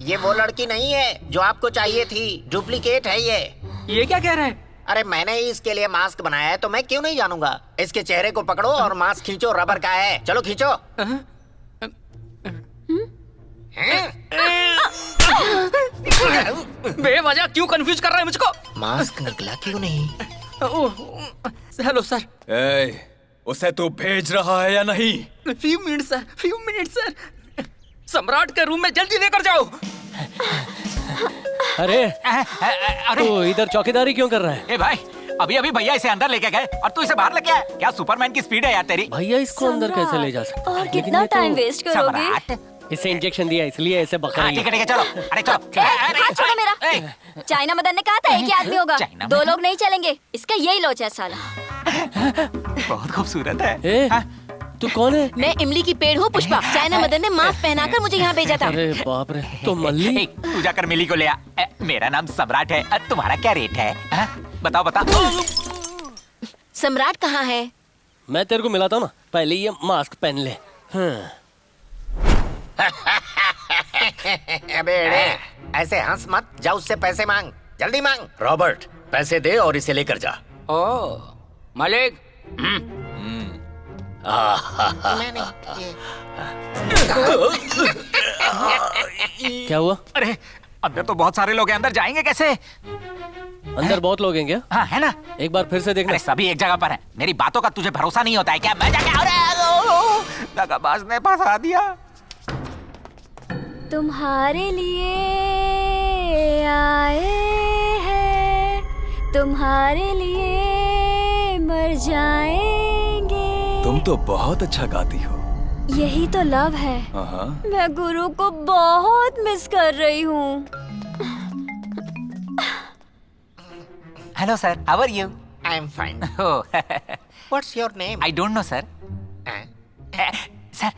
ये वो लड़की नहीं है जो आपको चाहिए थी, डुप्लीकेट है ये। ये क्या कह रहा है? अरे मैंने ही इसके लिए मास्क बनाया है, तो मैं क्यों नहीं जानूंगा। इसके चेहरे को पकड़ो और मास्क खींचो, रबर का है। चलो खींचो। बेवजह क्यों कंफ्यूज कर रहा है मुझको? मास्क निकला क्यों नहीं? Hello sir. उसे तू भेज रहा है या नहीं? Few minute sir. सम्राट के रूम में जल्दी लेकर जाओ। अरे तू इधर चौकीदारी क्यों कर रहा है? ए भाई, अभी अभी भैया इसे अंदर लेके गए और तू इसे बाहर लेके आया। क्या सुपरमैन की स्पीड है यार तेरी। भैया इसको अंदर कैसे ले जा सकते? और कितना टाइम वेस्ट करोगे? इसे इंजेक्शन दिया इसलिए ऐसे बक रही है। ठीक है चलो। अरे चलो। हाथ छोड़ो मेरा। चाइना मदन ने कहा था एक ही आदमी होगा, 2 लोग नहीं चलेंगे। इसका यही लोच है साला। बहुत खूबसूरत है। तू कौन है? मैं इमली की पेड़ हूँ पुष्पा। चाइना मदन ने मास्क पहनाकर मुझे यहाँ भेजा था। अरे बाप रे, तो मल्ली। तू जाकर मिली को ले आ। मेरा नाम सम्राट है। तुम्हारा क्या रेट है? बताओ। सम्राट कहाँ है? मैं तेरे को मिलाता हूँ ना, पहले ये मास्क पहन ले। बेड़े, ऐसे हंस मत, जा उससे पैसे मांग, जल्दी मांग। रॉबर्ट, पैसे दे और इसे लेकर जा। ओ मालिक। क्या हुआ? अरे अंदर तो बहुत सारे लोग हैं, अंदर जाएंगे कैसे? अंदर बहुत लोग हैं क्या? हाँ है ना। एक बार फिर से देखना। अरे सभी एक जगह पर हैं। मेरी बातों का तुझे भरोसा नहीं होता है क्या? मैं जाके दगाबाज ने फंसा दिया। तुम्हारे लिए आए हैं, तुम्हारे लिए मर जाएंगे। तुम तो बहुत अच्छा गाती हो। यही तो लव है। मैं गुरु को बहुत मिस कर रही हूँ। Hello sir, how are you? I am fine. What's your name? I don't know sir. Sir,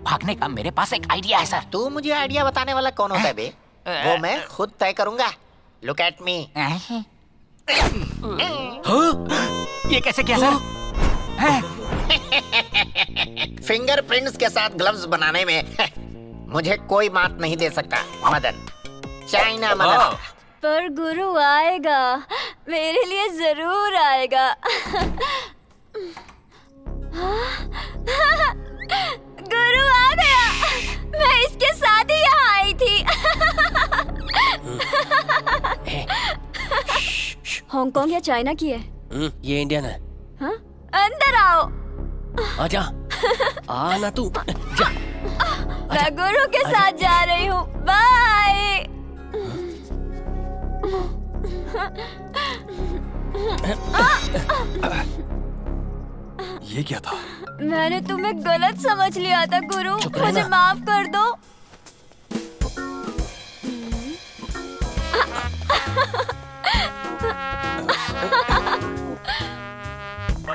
भागने का मेरे पास एक आइडिया है सर। तू मुझे आइडिया बताने वाला कौन होता है बे? वो मैं खुद तय करूंगा। Look at me. ये कैसे किया सर? फिंगरप्रिंट्स के साथ ग्लव्स बनाने में मुझे कोई मात नहीं दे सकता। मदन, चाइना मदन। पर गुरु आएगा, मेरे लिए जरूर आएगा। गुरु आ गया। हांगकांग या चाइना की है? ये इंडियन है। हाँ? अंदर आओ। आजा। आ ना तू। जा। मैं गुरु के साथ जा रही हूँ। बाय। ये क्या था? मैंने तुम्हें गलत समझ लिया था गुरु, मुझे माफ कर दो।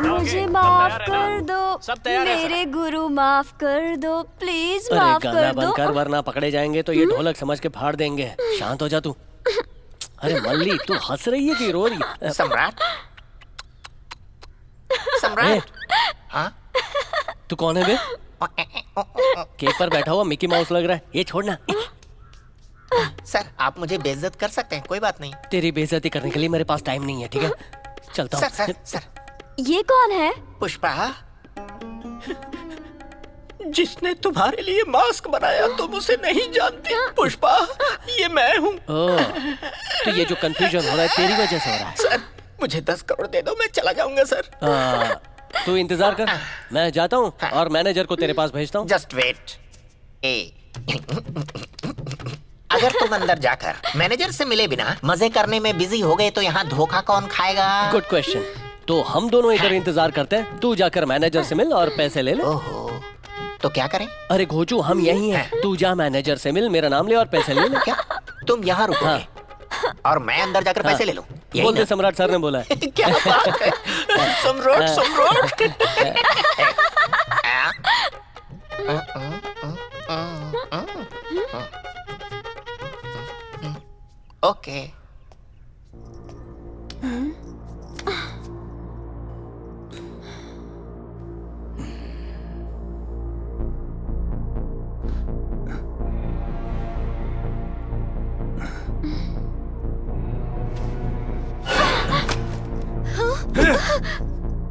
मुझे माफ कर दो, मेरे गुरु माफ कर दो, प्लीज माफ कर गाना दो। बंद कर वरना पकड़े जाएंगे तो ये ढोलक समझ के फाड़ देंगे। शांत हो जा तू। अरे मल्ली, तू हंस रही है कि रो रही है? सम्राट, सम्राट। हाँ? तू कौन है बे? केक पर बैठा हुआ मिकी माउस लग रहा है। ये छोड़ना। सर, आप मुझे बेइज्जत कर सकते हैं, कोई बात नहीं। तेरी बेइज्जती करने के लिए मेरे पास टाइम नहीं है, ठीक है? चलता हूँ। Sir, sir. ये कौन है? पुष्पा, जिसने तुम्हारे लिए मास्क बनाया तुम उसे नहीं जानती। पुष्पा, ये मैं हूँ। तो ये जो कंफ्यूजन हो रहा है तेरी वजह से हो रहा है। सर, मुझे 10 करोड़ दे दो, मैं चला जाऊंगा सर। तू इंतजार कर, मैं जाता हूँ और मैनेजर को तेरे पास भेजता हूँ। Just wait. अगर तुम अंदर जाकर मैनेजर से मिले बिना मजे करने में बिजी हो गए तो यहाँ धोखा कौन खाएगा? Good question. तो हम दोनों इधर इंतजार करते हैं, तू जाकर मैनेजर से मिल और पैसे ले ले। ओहो, तो क्या करें? अरे घोचू, हम यही हैं। तू जा मैनेजर से मिल, मेरा नाम ले और पैसे ले ले। क्या तुम यहाँ रुकोगे और मैं अंदर जाकर पैसे ले लूं? बोल दे, सम्राट सर ने बोला है। क्या बात है? सम्राट, सम्राट। ओके।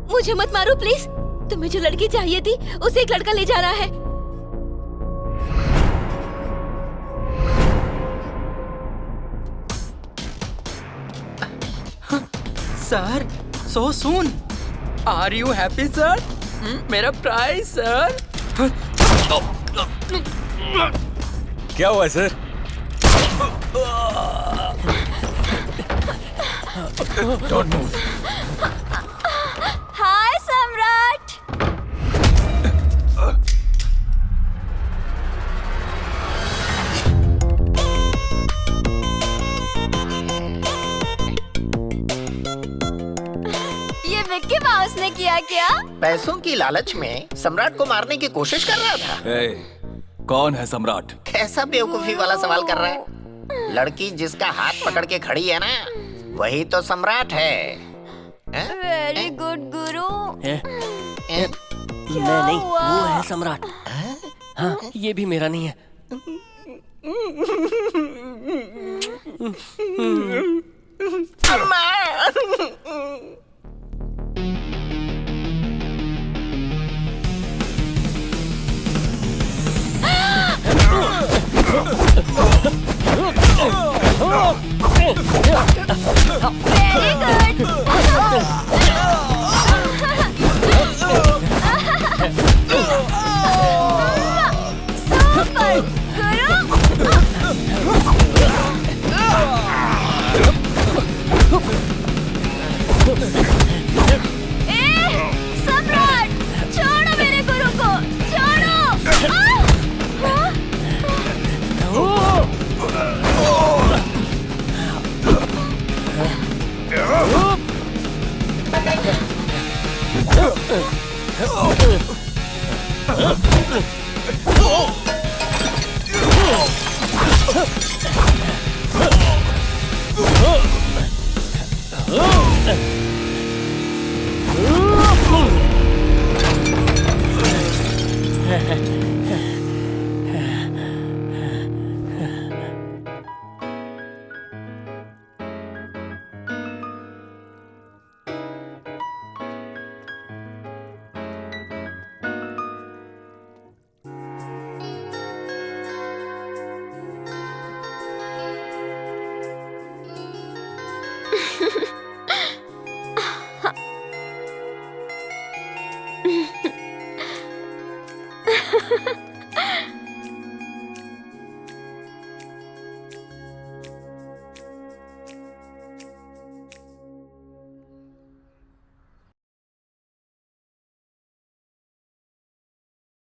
मुझे मत मारो प्लीज। तुम्हें जो लड़की चाहिए थी उसे एक लड़का ले जा रहा है। Sir, so soon. Are you happy sir? मेरा प्राइज सर। क्या हुआ सर? Don't move. हाय सम्राट। ये मिक्की माउस ने किया क्या? पैसों की लालच में सम्राट को मारने की कोशिश कर रहा था। कौन है सम्राट? कैसा बेवकूफी वाला सवाल कर रहा है? लड़की जिसका हाथ पकड़ के खड़ी है ना, वही तो सम्राट है। वेरी गुड गुरु। मैं नहीं, वो है सम्राट। हाँ, ये भी मेरा नहीं है। सम्राट, छोड़ो मेरे गुरु को, छोड़ो। है